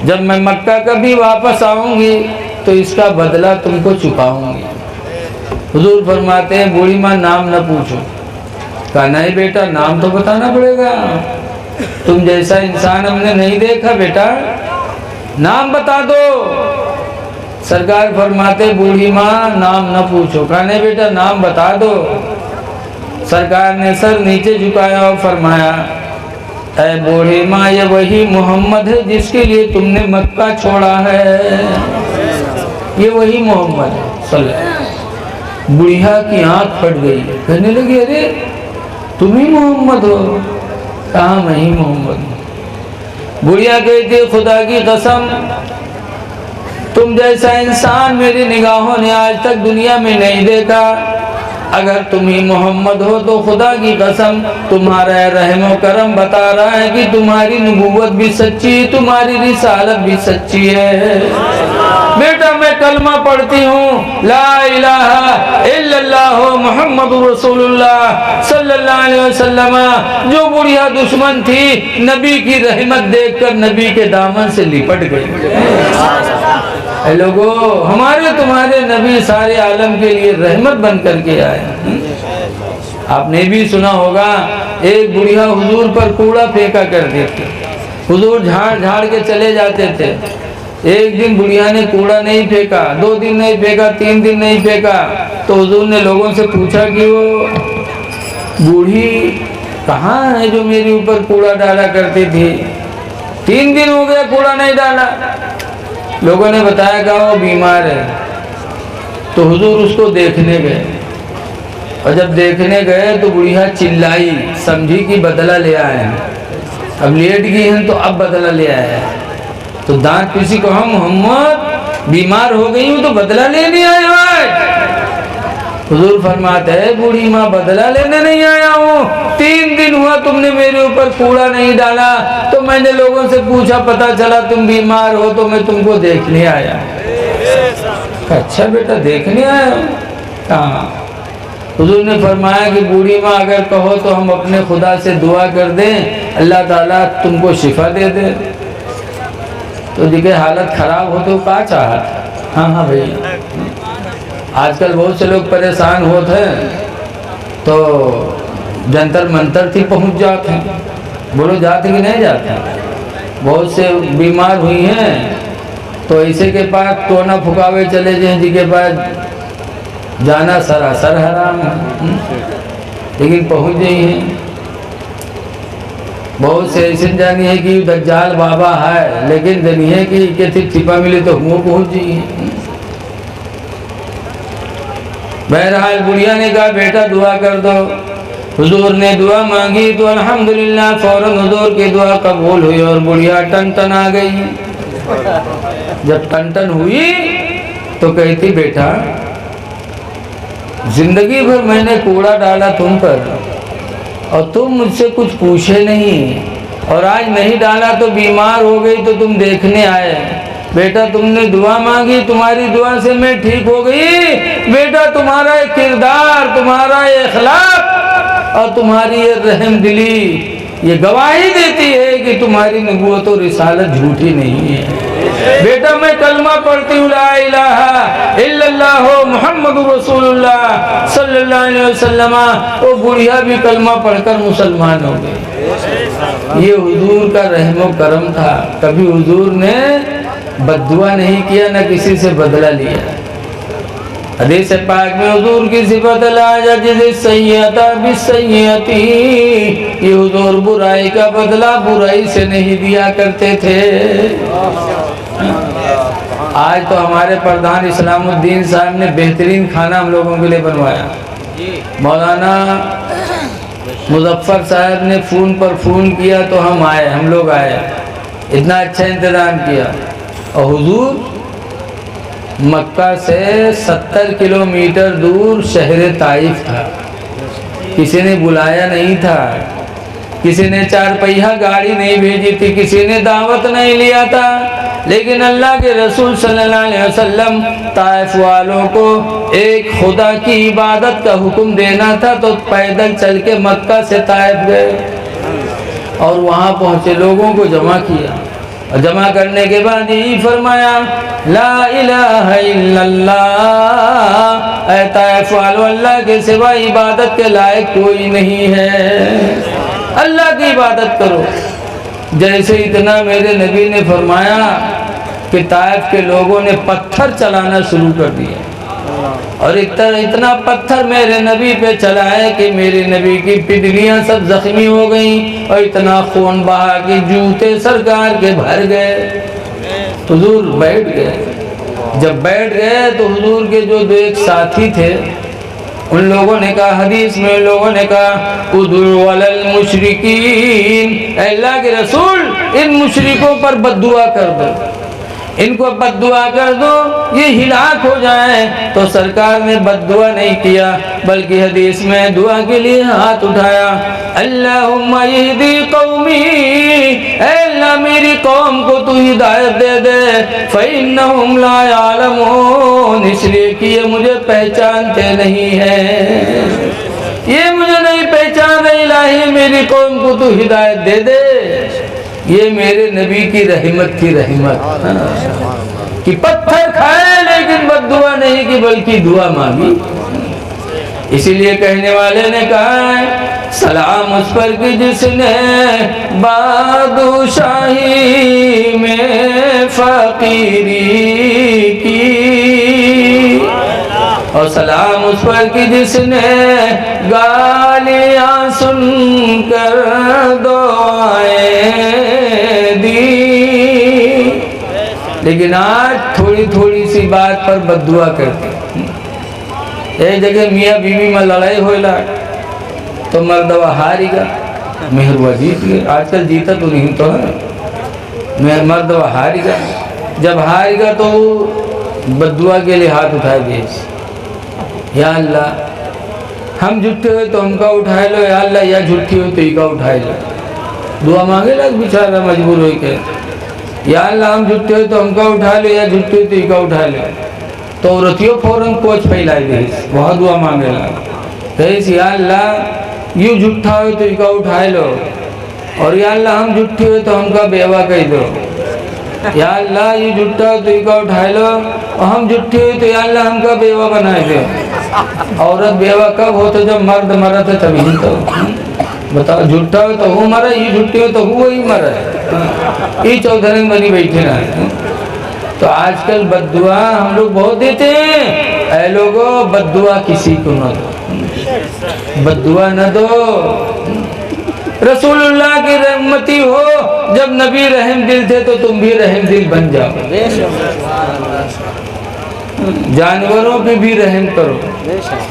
جب میں مکہ کبھی واپس آؤں گی تو اس کا بدلہ تم کو چکاؤں گی. حضور فرماتے ہیں بوڑھی ماں نام نہ پوچھو. کہا نہیں بیٹا نام تو بتانا پڑے گا, تم جیسا انسان ہم نے نہیں دیکھا, بیٹا نام بتا دو. سرکار فرماتے بوڑھی ماں نام نہ پوچھو. کہا نہیں بیٹا نام بتا دو. سرکار نے سر نیچے جھکایا اور فرمایا اے بوڑھی ماں یہ وہی محمد ہے جس کے لیے تم نے مکہ چھوڑا ہے, یہ وہی محمد ہے صلی اللہ علیہ وسلم. بڑھیا کی آنکھ پھٹ گئی, کہنے لگی ارے تم ہی محمد ہو. کہاں میں ہی محمد ہوں. بڑھیا کہتی خدا کی قسم تم جیسا انسان میری نگاہوں نے آج تک دنیا میں نہیں دیکھا. اگر تم ہی محمد ہو تو خدا کی قسم تمہارا رحم و کرم بتا رہا ہے کہ تمہاری نبوت بھی سچی, تمہاری رسالت بھی سچی ہے. بیٹا میں کلمہ پڑھتی ہوں لا الہ الا اللہ محمد رسول اللہ صلی اللہ علیہ وسلم. جو بڑھیا دشمن تھی نبی کی رحمت دیکھ کر نبی کے دامن سے لپٹ گئی. اے لوگو ہمارے تمہارے نبی سارے عالم کے لیے رحمت بن کر کے آئے. آپ نے بھی سنا ہوگا ایک بڑھیا حضور پر کوڑا پھینکا کرتے تھے, حضور جھاڑ جھاڑ کے چلے جاتے تھے. ایک دن بڑھیا نے کوڑا نہیں پھینکا, 2 دن نہیں پھینکا, 3 دن نہیں پھینکا, تو حضور نے لوگوں سے پوچھا کہ وہ بوڑھی کہاں ہے جو میرے اوپر کوڑا ڈالا کرتی تھی, 3 دن ہو گیا کوڑا نہیں ڈالا. لوگوں نے بتایا کہ وہ بیمار ہے. تو حضور اس کو دیکھنے گئے, اور جب دیکھنے گئے تو بڑھیا چلائی, سمجھی کہ بدلہ لے آئے ہیں, اب لیٹ گئی ہیں تو اب بدلہ لے آئے ہیں. تو دانت پیسی کہا محمد بیمار ہو گئی ہوں تو بدلہ لینے آئے ہوئے. حضور فرماتے ہیں بوڑھی ماں بدلہ لینے نہیں آیا ہوں, 3 دن ہوا تم نے میرے اوپر کوڑا نہیں ڈالا, تو میں نے لوگوں سے پوچھا پتا چلا تم بیمار ہو تو میں تم کو دیکھنے آیا. اچھا بیٹا دیکھنے آیا ہوں. کہاں؟ حضور نے فرمایا کہ بوڑھی ماں اگر کہو تو ہم اپنے خدا سے دعا کر دیں اللہ تعالیٰ تم کو شفا دے دے. تو دیکھے حالت خراب ہو تو کہا چاہا. ہاں ہاں بھائی آج کل بہت سے لوگ پریشان ہوتے ہیں تو جنتر منتر تھی پہنچ جاتے ہیں. بولو جاتے کہ نہیں جاتے ہیں. بہت سے بیمار ہوئی ہیں تو ایسے کے پاس ٹونا پھکاوے چلے جائیں جی کے پاس جانا سراسر حرام ہے, لیکن پہنچ گئی ہیں. بہت سے ایسے جانی ہے کہ دجال بابا ہے لیکن جانی ہے کہ کسی ٹھپا ملی تو ہم پہنچ گئی ہیں. بہرحال بڑھیا نے کہا بیٹا دعا کر دو. حضور نے دعا مانگی تو الحمدللہ فوراً حضور کی دعا قبول ہوئی اور بڑھیا ٹن ٹن آ گئی. جب ٹن ٹن ہوئی تو کہتی بیٹا زندگی بھر میں نے کوڑا ڈالا تم پر اور تم مجھ سے کچھ پوچھے نہیں, اور آج نہیں ڈالا تو بیمار ہو گئی تو تم دیکھنے آئے. بیٹا تم نے دعا مانگی, تمہاری دعا سے میں ٹھیک ہو گئی. بیٹا تمہارا یہ کردار, تمہارا یہ اخلاق اور تمہاری یہ رحم دلی یہ گواہی دیتی ہے کہ تمہاری نبوت و رسالت جھوٹی نہیں ہے. بیٹا میں کلمہ پڑھتی ہوں لا الہ الا اللہ محمد رسول اللہ صلی اللہ علیہ وسلم. وہ بڑھیا بھی کلمہ پڑھ کر مسلمان ہو گئی. یہ حضور کا رحم و کرم تھا. کبھی حضور نے بد دعا نہیں کیا نہ کسی سے بدلہ لیا. حدیث پاک میں حضور کی صفت لا یجزی السیئۃ بالسیئۃ, یہ حضور برائی کا بدلہ برائی سے نہیں دیا کرتے تھے. آج تو ہمارے پردھان اسلام الدین صاحب نے بہترین کھانا ہم لوگوں کے لیے بنوایا. مولانا مظفر صاحب نے فون پر فون کیا تو ہم لوگ آئے, اتنا اچھا انتظام کیا. اور حضور مکہ سے 70 کلومیٹر دور شہر طائف تھا, کسی نے بلایا نہیں تھا, کسی نے 4 پہیہ گاڑی نہیں بھیجی تھی, کسی نے دعوت نہیں لیا تھا. لیکن اللہ کے رسول صلی اللہ علیہ وسلم طائف والوں کو ایک خدا کی عبادت کا حکم دینا تھا تو پیدل چل کے مکہ سے طائف گئے اور وہاں پہنچے لوگوں کو جمع کیا اور جمع کرنے کے بعد یہی فرمایا لا الہ الا اللہ، اے طائف والو اللہ کے سوا عبادت کے لائق کوئی نہیں ہے، اللہ کی عبادت کرو۔ جیسے اتنا میرے نبی نے فرمایا کہ طائف کے لوگوں نے پتھر چلانا شروع کر دیا اور اتنا پتھر میرے نبی پہ چلائے کہ میرے نبی کی پڈلیاں سب زخمی ہو گئیں اور اتنا خون بہا کہ جوتے سرکار کے بھر گئے۔ حضور بیٹھ گئے، جب بیٹھ گئے تو حضور کے جو دو ایک ساتھی تھے ان لوگوں نے کہا، حدیث میں ان لوگوں نے کہا ادعوا للمشرکین، اے اللہ کے رسول ان مشرکوں پر بد دعا کر دو، ان کو بد دعا کر دو یہ ہلاک ہو جائیں۔ تو سرکار نے بد دعا نہیں کیا بلکہ حدیث میں دعا کے لیے ہاتھ اٹھایا، اللہم یہدی قومی، اے اللہ میری قوم کو تو ہدایت دے دے، فإنہم لا یعلمون، اس لیے کہ یہ مجھے پہچانتے نہیں ہیں، یہ مجھے نہیں پہچانے، الہی میری قوم کو تو ہدایت دے دے۔ یہ میرے نبی کی رحمت کی رحمت کہ پتھر کھائے لیکن بد دعا نہیں کی بلکہ دعا مانگی۔ اسی لیے کہنے والے نے کہا ہے سلام اس پر کہ جس نے بادشاہی میں فقیری کی، اور سلام اس پر کہ جس نے گالیاں سن کر دعائیں دی، لیکن آج تھوڑی تھوڑی سی بات پر بد دعا کرتے۔ ایک جگہ میاں بیوی میں لڑائی ہوئے تو مردوا ہاری گا، مہروا جیت گئے، آج کل جیتا تو نہیں تو ہے، مردوا ہاری گا، جب ہاری گا تو بد دعا کے لیے ہاتھ اٹھائے گئے، یا اللہ ہم جھوٹے ہوئے تو ہم کا اٹھائے لو، یا اللہ یا جھوٹی ہوئے تو ہی کا اٹھائے لو، دعا مانگے لگ بیچارہ مجبور ہوئی کہ یا اللہ ہم جھوٹے ہوئے تو ہم کا اٹھا لو، یا جھوٹے ہوئے تو ہی کا اٹھائے لو، تو عورتیوں فوراں کوچ پھیلائی دے، وہاں دعا مانگے لگ کہیس یا اللہ یوں جھوٹا ہوئے تو ہی کا اٹھائے لو، اور یا اللہ ہم جھوٹے ہوئے تو ہم کا بیوہ کہہ دو، یا اللہ یہ جھوٹا ہو تو ہی کا اٹھائے لو، اور ہم جھوٹے ہوئے تو یا اللہ ہم کا بیوہ بنائے دو۔ عورت بیوہ کب ہو تو جب مرد مرا تو تبھی تو بتاؤ، جھوٹا ہو تو وہ مرا، یہ جھوٹے ہو تو وہی مرا، یہ چودھرن بنی بیٹھے نا۔ تو آج کل بد دعا ہم لوگ بہت دیتے ہیں، اے لوگوں بد دعا کسی کو نہ دو، بد دعا نہ دو، رسول اللہ کی رحمتی ہو، جب نبی رحم دل تھے تو تم بھی رحم دل بن جاؤ، جانوروں پہ بھی رحم کرو۔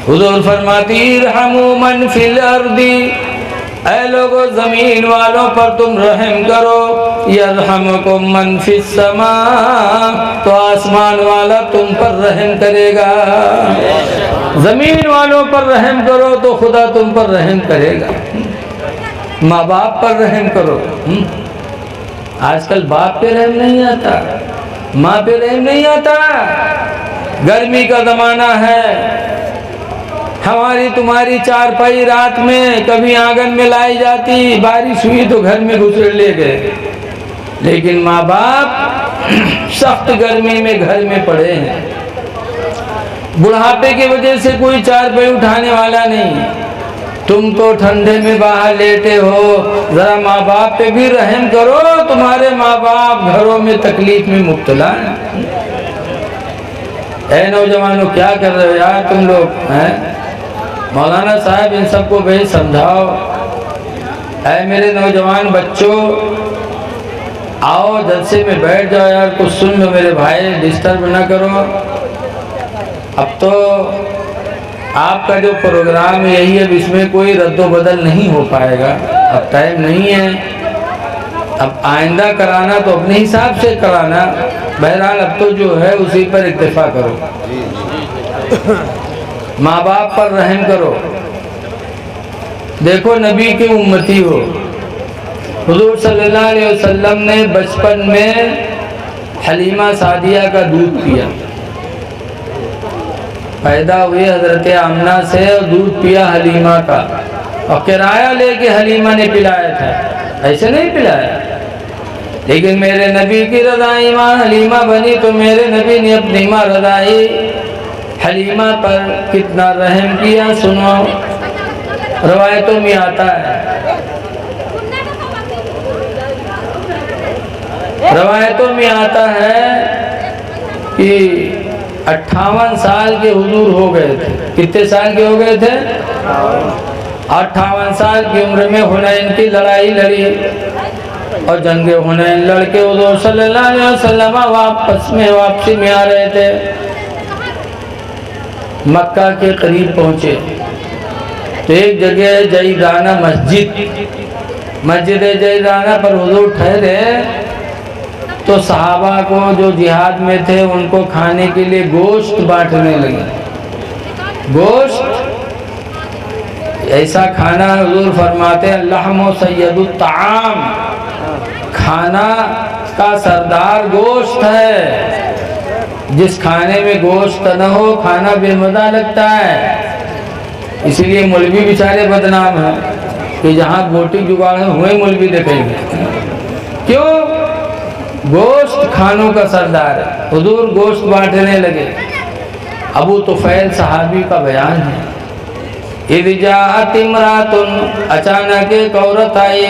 حضور فرماتی ارحموا من فی الارض، اے لوگو زمین والوں پر تم رحم کرو، یرحمکم من فی السماء، تو آسمان والا تم پر رحم کرے گا، زمین والوں پر رحم کرو تو خدا تم پر رحم کرے گا۔ ماں باپ پر رحم کرو، آج کل باپ پہ رحم نہیں آتا، ماں پہ رحم نہیں آتا، گرمی کا زمانہ ہے، ہماری تمہاری چارپائی رات میں کبھی آنگن میں لائی جاتی، بارش ہوئی تو گھر میں گھسڑ لے گئے، لیکن ماں باپ سخت گرمی میں گھر میں پڑے ہیں، بڑھاپے کی وجہ سے کوئی چارپائی اٹھانے والا نہیں، تم تو ٹھنڈے میں باہر لیٹے ہو، ذرا ماں باپ پہ بھی رحم کرو، تمہارے ماں باپ گھروں میں تکلیف میں مبتلا ہیں۔ اے نوجوانوں کیا کر رہے ہو یار تم لوگ ہیں؟ مولانا صاحب ان سب کو بھائی سمجھاؤ، اے میرے نوجوان بچوں آؤ جلسے میں بیٹھ جاؤ یار، کچھ سن لو میرے بھائی، ڈسٹرب نہ کرو۔ اب تو آپ کا جو پروگرام یہی ہے، اس میں کوئی رد و بدل نہیں ہو پائے گا، اب ٹائم نہیں ہے، اب آئندہ کرانا تو اپنے حساب سے کرانا، بہرحال اب تو جو ہے اسی پر اکتفا کرو، ماں باپ پر رحم کرو۔ دیکھو نبی کی امتی ہو، حضور صلی اللہ علیہ وسلم نے بچپن میں حلیمہ سعدیہ کا دودھ پیا، پیدا ہوئے حضرت آمنہ سے اور دودھ پیا حلیمہ کا، اور کرایہ لے کے حلیمہ نے پلایا تھا، ایسے نہیں پلایا۔ لیکن میرے نبی کی رضائی ماں حلیمہ بنی تو میرے نبی نے اپنی ماں رضائی حلیمہ پر کتنا رحم کیا۔ سنو، روایتوں میں آتا ہے، روایتوں میں آتا ہے کہ 58 سال کے حضور ہو گئے تھے۔ کتنے سال کے ہو گئے تھے؟ 58 سال کی عمر میں حنین کی لڑائی لڑی، اور جنگ حنین لڑ کے حضور صلی اللہ علیہ وسلم واپسی میں آ رہے تھے، مکہ کے قریب پہنچے تو ایک جگہ جیدانہ مسجد جیدانہ پر حضور ٹھہرے تو صحابہ کو جو جہاد میں تھے ان کو کھانے کے لیے گوشت بانٹنے لگے۔ گوشت ایسا کھانا حضور فرماتے ہیں اللحم سید الطعام، کھانا کا سردار گوشت ہے، جس کھانے میں گوشت نہ ہو کھانا بے مزہ لگتا ہے۔ اسی لیے مولوی بیچارے بدنام ہیں کہ جہاں گوٹی جگاڑ ہوئے مولوی دیکھیں گے، کیوں؟ گوشت کھانوں کا سردار ہے۔ حضور گوشت بانٹنے لگے۔ ابو طفیل صحابی کا بیان ہے، اذ جاءت امرات، اچانک ایک عورت آئی،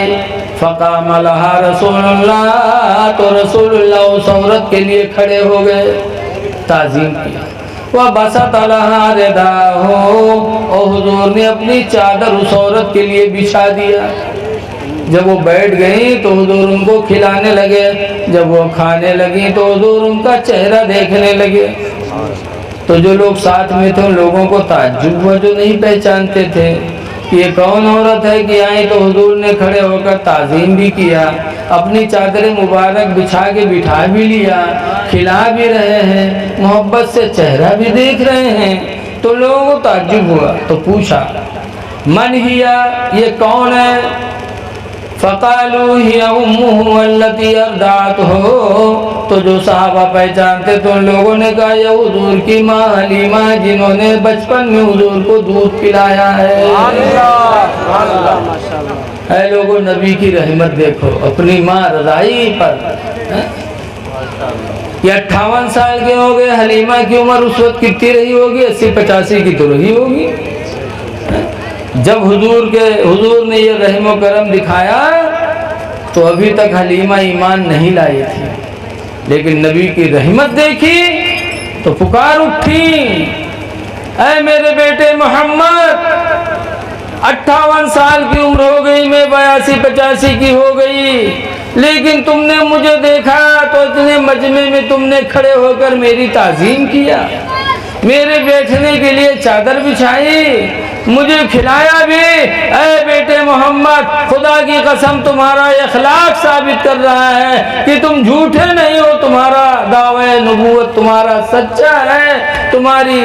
فقام لها رسول اللہ، تو رسول اللہ اس عورت کے لیے کھڑے ہو گئے، تعظیم کیا۔ وَبَسَطَ لَهَا رِدَاهُ، اور حضور نے اپنی چادر اس عورت کے لیے بچھا دیا۔ جب وہ بیٹھ گئیں تو حضور ان کو کھلانے لگے، جب وہ کھانے لگیں تو حضور ان کا چہرہ دیکھنے لگے۔ تو جو لوگ ساتھ میں تھے ان لوگوں کو تعجب ہوا، جو نہیں پہچانتے تھے یہ کون عورت ہے کہ آئی، تو حضور نے کھڑے ہو کر تعظیم بھی کیا، اپنی چادر مبارک بچھا کے بٹھا بھی لیا، کھلا بھی رہے ہیں، محبت سے چہرہ بھی دیکھ رہے ہیں۔ تو لوگوں کو تعجب ہوا تو پوچھا من ہیا، یہ کون ہے؟ فقالوا ہی امہ التی ارضعتہ، تو جو صحابہ پہچانتے تو ان لوگوں نے کہا یہ حضور کی ماں حلیمہ ہے جنہوں نے بچپن میں حضور کو دودھ پلایا ہے۔ اے لوگوں، نبی کی رحمت دیکھو، اپنی ماں رضائی پر۔ یہ 58 سال کے ہو گئے، حلیمہ کی عمر اس وقت کتنی رہی ہوگی؟ 80-85 کی تو رہی ہوگی۔ جب حضور نے یہ رحم و کرم دکھایا تو ابھی تک حلیمہ ایمان نہیں لائی تھی، لیکن نبی کی رحمت دیکھی تو پکار اٹھی، اے میرے بیٹے محمد، 58 سال کی عمر ہو گئی، میں 82-85 کی ہو گئی، لیکن تم نے مجھے دیکھا تو اتنے مجمع میں تم نے کھڑے ہو کر میری تعظیم کیا، میرے بیٹھنے کے لیے چادر بچھائی، مجھے کھلایا بھی۔ اے بیٹے محمد، خدا کی قسم تمہارا اخلاق ثابت کر رہا ہے کہ تم جھوٹے نہیں ہو، تمہارا دعوی نبوت تمہارا سچا ہے، تمہاری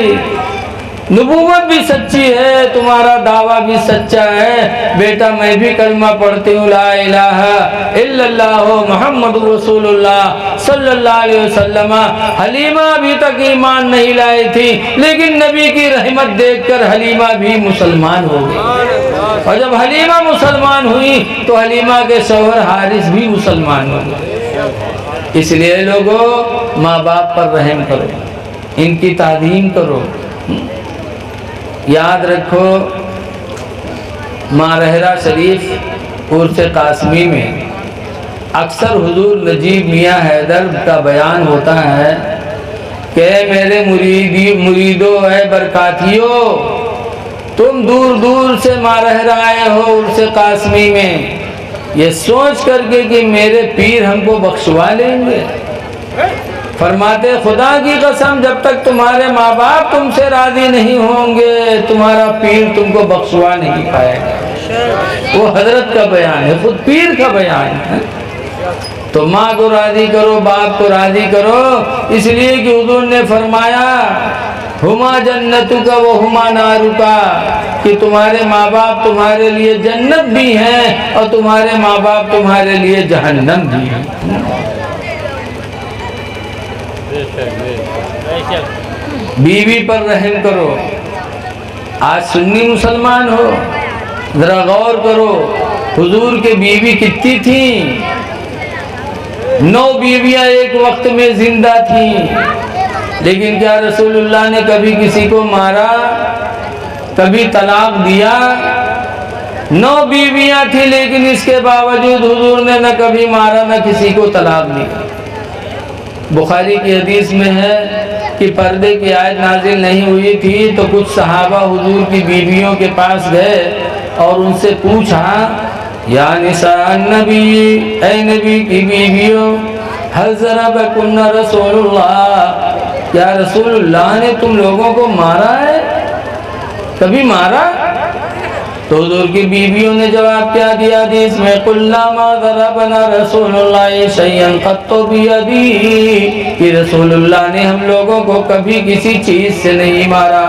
نبوت بھی سچی ہے، تمہارا دعویٰ بھی سچا ہے۔ بیٹا میں بھی کلمہ پڑھتی ہوں، لا الہ الا اللہ محمد رسول اللہ صلی اللہ علیہ وسلم۔ حلیمہ ابھی تک ایمان نہیں لائی تھی، لیکن نبی کی رحمت دیکھ کر حلیمہ بھی مسلمان ہو گئی، اور جب حلیمہ مسلمان ہوئی تو حلیمہ کے شوہر حارث بھی مسلمان ہو گئے۔ اس لیے لوگوں، ماں باپ پر رحم کرو، ان کی تعظیم کرو۔ یاد رکھو، مارہرہ شریف عرس قاسمی میں اکثر حضور نجیب میاں حیدر کا بیان ہوتا ہے کہ میرے مریدو اے برکاتیو، تم دور دور سے مارہرہ آئے ہو عرس قاسمی میں، یہ سوچ کر کے کہ میرے پیر ہم کو بخشوا لیں گے۔ فرماتے خدا کی قسم جب تک تمہارے ماں باپ تم سے راضی نہیں ہوں گے تمہارا پیر تم کو بخشوا نہیں پائے گا۔ وہ حضرت کا بیان ہے، خود پیر کا بیان ہے۔ تو ماں کو راضی کرو، باپ کو راضی کرو، اس لیے کہ حضور نے فرمایا ہما جنتک و ہما نارک، کہ تمہارے ماں باپ تمہارے لیے جنت بھی ہیں اور تمہارے ماں باپ تمہارے لیے جہنم بھی ہیں۔ بیوی پر رحم کرو. آج سنی مسلمان ہو، ذرا غور کرو، حضور کے بیوی کتنی تھیں؟ 9 بیویاں ایک وقت میں زندہ تھیں. لیکن کیا رسول اللہ نے کبھی کسی کو مارا، کبھی طلاق دیا؟ 9 بیویاں تھیں لیکن اس کے باوجود حضور نے نہ کبھی مارا نہ کسی کو طلاق دی. بخاری کی حدیث میں ہے کہ پردے کی آیت نازل نہیں ہوئی تھی تو کچھ صحابہ حضور کی بیویوں کے پاس گئے اور ان سے پوچھا، یا نساء النبی، اے نبی کی بیویوں، حل ضربکن رسول اللہ، کیا رسول اللہ نے تم لوگوں کو مارا ہے؟ کبھی مارا؟ تو حضور کی بیویوں نے جواب کیا دیا حدیث میں، قُلْنَا مَا ضَرَبَنَا رَسُولُ اللَّهِ شَيْئًا قَطُّ بِيَدِهِ، کہ رسول اللہ نے ہم لوگوں کو کبھی کسی چیز سے نہیں مارا.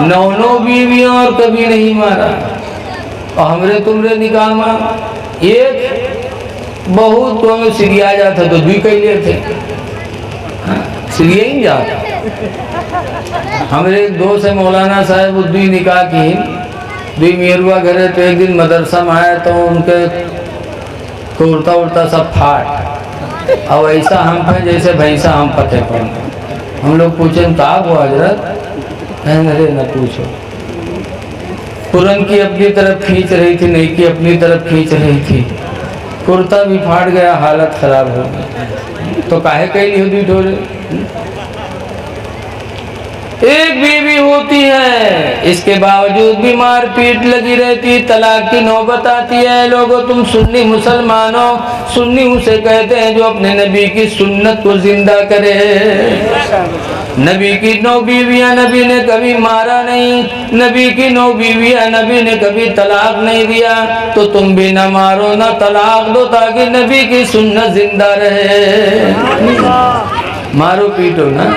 9 بیویوں اور کبھی نہیں مارا. اور ہمرے تمرے نکاح ماں ایک بہت کو ہمیں سریا جاتا تو دوی کئی لئے تھے، سریا ہی جاتا. ہمارے ایک دوست ہے مولانا صاحب، وہ دوی نکاح کی، دوی میروا گھرے تو ایک دن مدرسہ میں آئے تو ان کے کورتا ورتا سب پھاٹ اور ایسا ہم پہ جیسے بھینسا ہم پتے پڑھیں. ہم لوگ پوچھیں تاب ہو حضرت؟ نرے نہ پوچھو. قرآن کی اپنی طرف کھینچ رہی تھی، نہیں کی اپنی طرف کھینچ رہی تھی، کرتا بھی پھاٹ گیا، حالت خراب ہو گئی. تو کاہے کہیں یہودی ڈھولے؟ ایک بیوی ہوتی ہے، اس کے باوجود بھی مار پیٹ لگی رہتی، طلاق کی نوبت آتی ہے. لوگوں تم سنی مسلمانوں، سنی اسے کہتے ہیں جو اپنے نبی کی سنت کو زندہ کرے. نبی کی 9 بیویاں نبی نے کبھی مارا نہیں، نبی کی 9 بیویاں نبی نے کبھی طلاق نہیں دیا. تو تم بھی نہ مارو نہ طلاق دو تاکہ نبی کی سنت زندہ رہے. مارو پیٹو نا.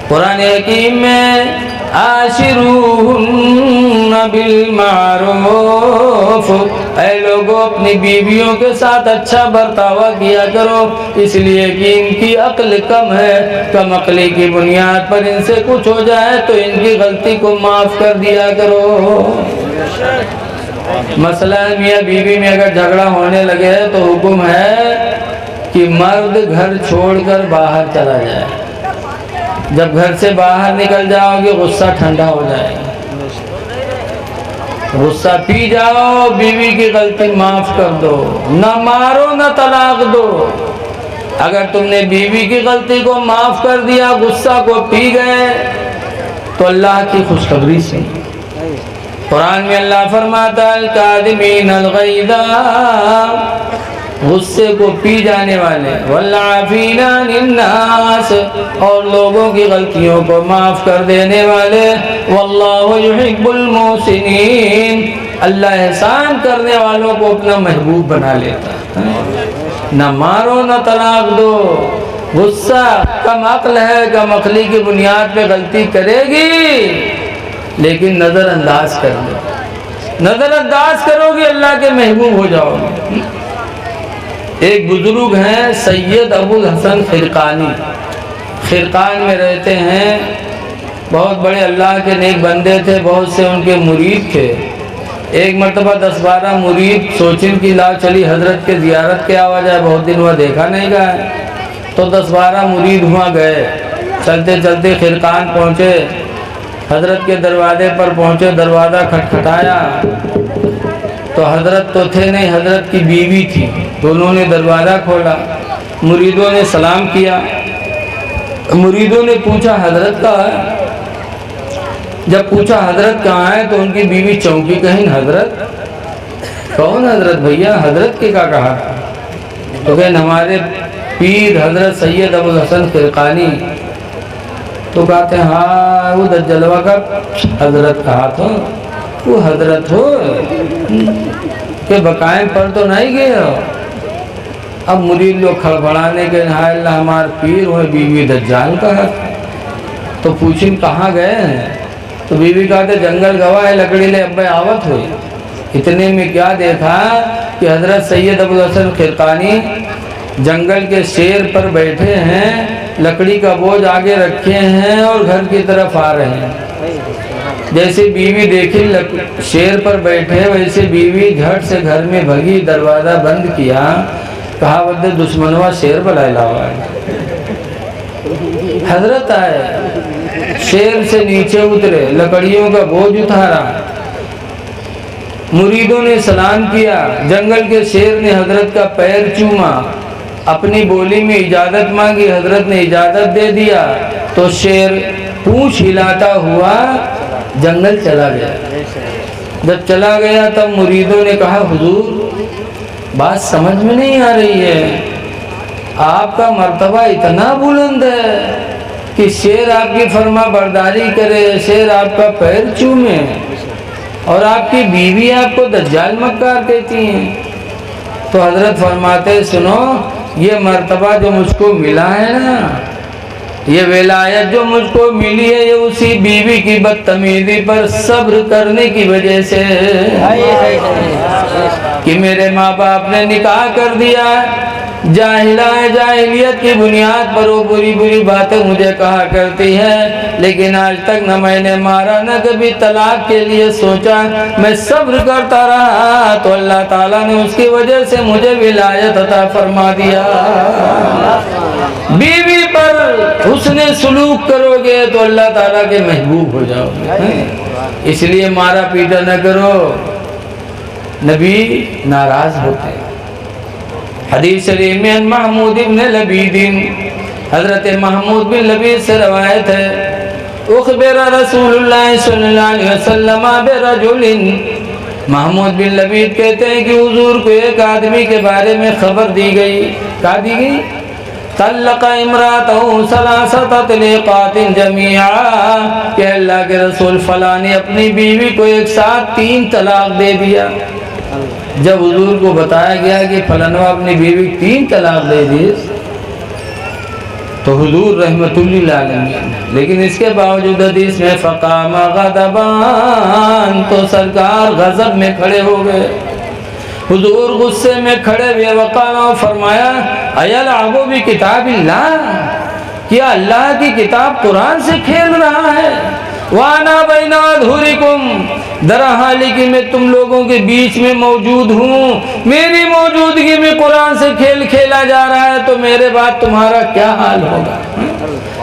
قرآن حکیم میں عاشروہن بالمعروف، اے لوگوں اپنی بیویوں کے ساتھ اچھا برتاوا کیا کرو، اس لیے کہ ان کی عقل کم ہے. کم عقلی کی بنیاد پر ان سے کچھ ہو جائے تو ان کی غلطی کو معاف کر دیا کرو. مسئلہ میاں بیوی میں اگر جھگڑا ہونے لگے تو حکم ہے کہ مرد گھر چھوڑ کر باہر چلا جائے. جب گھر سے باہر نکل جاؤ گے غصہ ٹھنڈا ہو جائے گا، غصہ پی جاؤ، بیوی کی غلطی معاف کر دو، نہ مارو نہ طلاق دو. اگر تم نے بیوی کی غلطی کو معاف کر دیا، غصہ کو پی گئے تو اللہ کی خوشخبری سے قرآن میں اللہ فرماتا ہے الکاظمین الغیظ، غصے کو پی جانے والے، والعافین عن الناس، اور لوگوں کی غلطیوں کو معاف کر دینے والے، واللہ یحب المحسنین، اللہ احسان کرنے والوں کو اپنا محبوب بنا لیتا. نہ مارو نہ طلاق دو. غصہ کم عقل ہے، کم عقلی کی بنیاد پہ غلطی کرے گی لیکن نظر انداز کر دو. نظر انداز کرو گی اللہ کے محبوب ہو جاؤ گے. ایک بزرگ ہیں سید ابو الحسن خرقانی، خرقان میں رہتے ہیں، بہت بڑے اللہ کے نیک بندے تھے، بہت سے ان کے مرید تھے. ایک مرتبہ 10-12 مرید سوچن کی لا چلی حضرت کے زیارت کے آواز آئے، بہت دن ہوا دیکھا نہیں گیا ہے. تو 10-12 مرید وہاں گئے. چلتے چلتے خرقان پہنچے، حضرت کے دروازے پر پہنچے، دروازہ کھٹکھٹایا تو حضرت تو تھے نہیں، حضرت کی بیوی تھی. دونوں نے دروازہ کھولا، مریدوں نے سلام کیا. مریدوں نے پوچھا حضرت کہاں ہے؟ جب پوچھا حضرت کہاں ہے تو ان کی بیوی چونکی. کہیں حضرت؟ کون حضرت بھیا؟ حضرت کے کیا کہا؟ تو کہیں ہمارے پیر حضرت سید ابو الحسن خرقانی. تو کہتے ہیں ہاں وہ دجلوہ کا حضرت کہا تھا، وہ حضرت ہو کہ بقائم پر تو نہیں گئے ہو. اب مرید لوگ کھڑبڑانے کے ہائے اللہ ہمارے پیر ہوئے، بیوی دجال کہا. تو پوچھیں کہاں گئے ہیں؟ تو بیوی کہتے جنگل گواہ ہے، لکڑی لے ابے آوت ہوئی. اتنے میں کیا دیکھا کہ حضرت سید ابو الحسن خرقانی جنگل کے شیر پر بیٹھے ہیں، لکڑی کا بوجھ آگے رکھے ہیں اور گھر کی طرف آ رہے ہیں۔ جیسے بیوی دیکھی شیر پر بیٹھے، ویسے بیوی جھٹ سے گھر میں بھگی، دروازہ بند کیا، کہا ودے دشمنوا شیر بلائے لاوا ہے۔ حضرت آئے، شیر سے نیچے اترے، لکڑیوں کا بوجھ اتارا، مریدوں نے سلام کیا، جنگل کے شیر نے حضرت کا پیر چوما، اپنی بولی میں اجازت مانگی، حضرت نے اجازت دے دیا تو شیر پونچھ ہلاتا ہوا جنگل چلا گیا۔ جب چلا گیا تب مریدوں نے کہا حضور بات سمجھ میں نہیں آ رہی ہے، آپ کا مرتبہ اتنا بلند ہے کہ شیر آپ کی فرما برداری کرے، شیر آپ کا پیر چومے، اور آپ کی بیوی آپ کو دجال مکار کہتی ہیں۔ تو حضرت فرماتے سنو، یہ مرتبہ جو مجھ کو ملا ہے نا، یہ ولایت جو مجھ کو ملی ہے، یہ اسی بیوی کی بدتمیزی پر صبر کرنے کی وجہ سے کہ میرے ماں باپ نے نکاح کر دیا، جاہلیت کی بنیاد پر وہ بری بری باتیں مجھے کہا کرتی ہے، لیکن آج تک نہ میں نے مارا، نہ کبھی طلاق کے لیے سوچا، میں صبر کرتا رہا تو اللہ تعالیٰ نے اس کی وجہ سے مجھے ولایت عطا فرما دیا۔ بیوی پر حسن سلوک کرو گے تو اللہ تعالیٰ کے محبوب ہو جاؤ گے، اس لیے مارا پیٹا نہ کرو، نبی ناراض ہوتے ہیں۔ حدیث شریف میں محمود بن لبید، حضرت محمود بن لبید سے روایت ہے، اخبر رسول اللہ صلی اللہ علیہ وسلم برجل، محمود بن لبید کہتے ہیں کہ حضور کو ایک آدمی کے بارے میں خبر دی گئی، کہا دی گئی طلق امرأته ثلاث طلقات جميعا، کہ اللہ کے رسول فلاں نے اپنی بیوی کو ایک ساتھ 3 طلاق دے دیا۔ جب حضور کو بتایا گیا کہ فلانوا اپنی بیوی 3 طلاق دے دی تو حضور رحمت للعالمین، لیکن اس کے باوجود حدیث میں فقام غضبان، تو سرکار غضب میں کھڑے ہو گئے، حضور غصے میں کھڑے ہوئے، وقال، فرمایا ایلعب بکتاب اللہ، کیا اللہ کی کتاب قرآن سے کھیل رہا ہے؟ وانا بین اظہرکم، در حالی کہ میں تم لوگوں کے بیچ میں موجود ہوں، میری موجودگی میں قرآن سے کھیل کھیلا جا رہا ہے تو میرے بعد تمہارا کیا حال ہوگا؟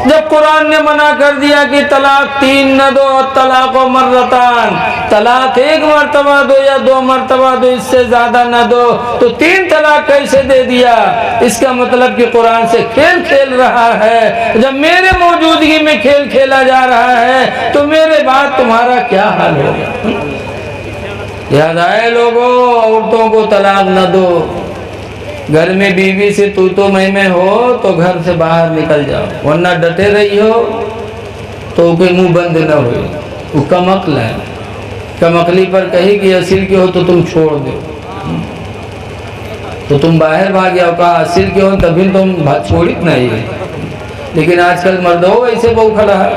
جب قرآن نے منع کر دیا کہ طلاق 3 نہ دو، طلاق و مرتان، طلاق 1 مرتبہ دو یا 2 مرتبہ دو، اس سے زیادہ نہ دو، تو 3 طلاق کیسے دے دیا؟ اس کا مطلب کہ قرآن سے کھیل کھیل رہا ہے۔ جب میرے موجودگی میں کھیل کھیلا جا رہا ہے تو میرے بعد تمہارا کیا حال ہوگا؟ یاد آئے لوگوں، عورتوں کو طلاق نہ دو، گھر میں بیوی سے تو میں ہو تو گھر سے باہر نکل جاؤ، ورنہ ڈٹے رہی ہو تو کوئی منہ بند نہ ہوئے، وہ کم عقل ہے، کم عقلی پر کہی کہ اصل کی ہو تو تم چھوڑ دو، تو تم باہر بھاگ گیا، کہا اصل کی ہو تبھی تم چھوڑی نہیں ہے، لیکن آج کل مرد ہو ایسے بہو کھڑا ہے،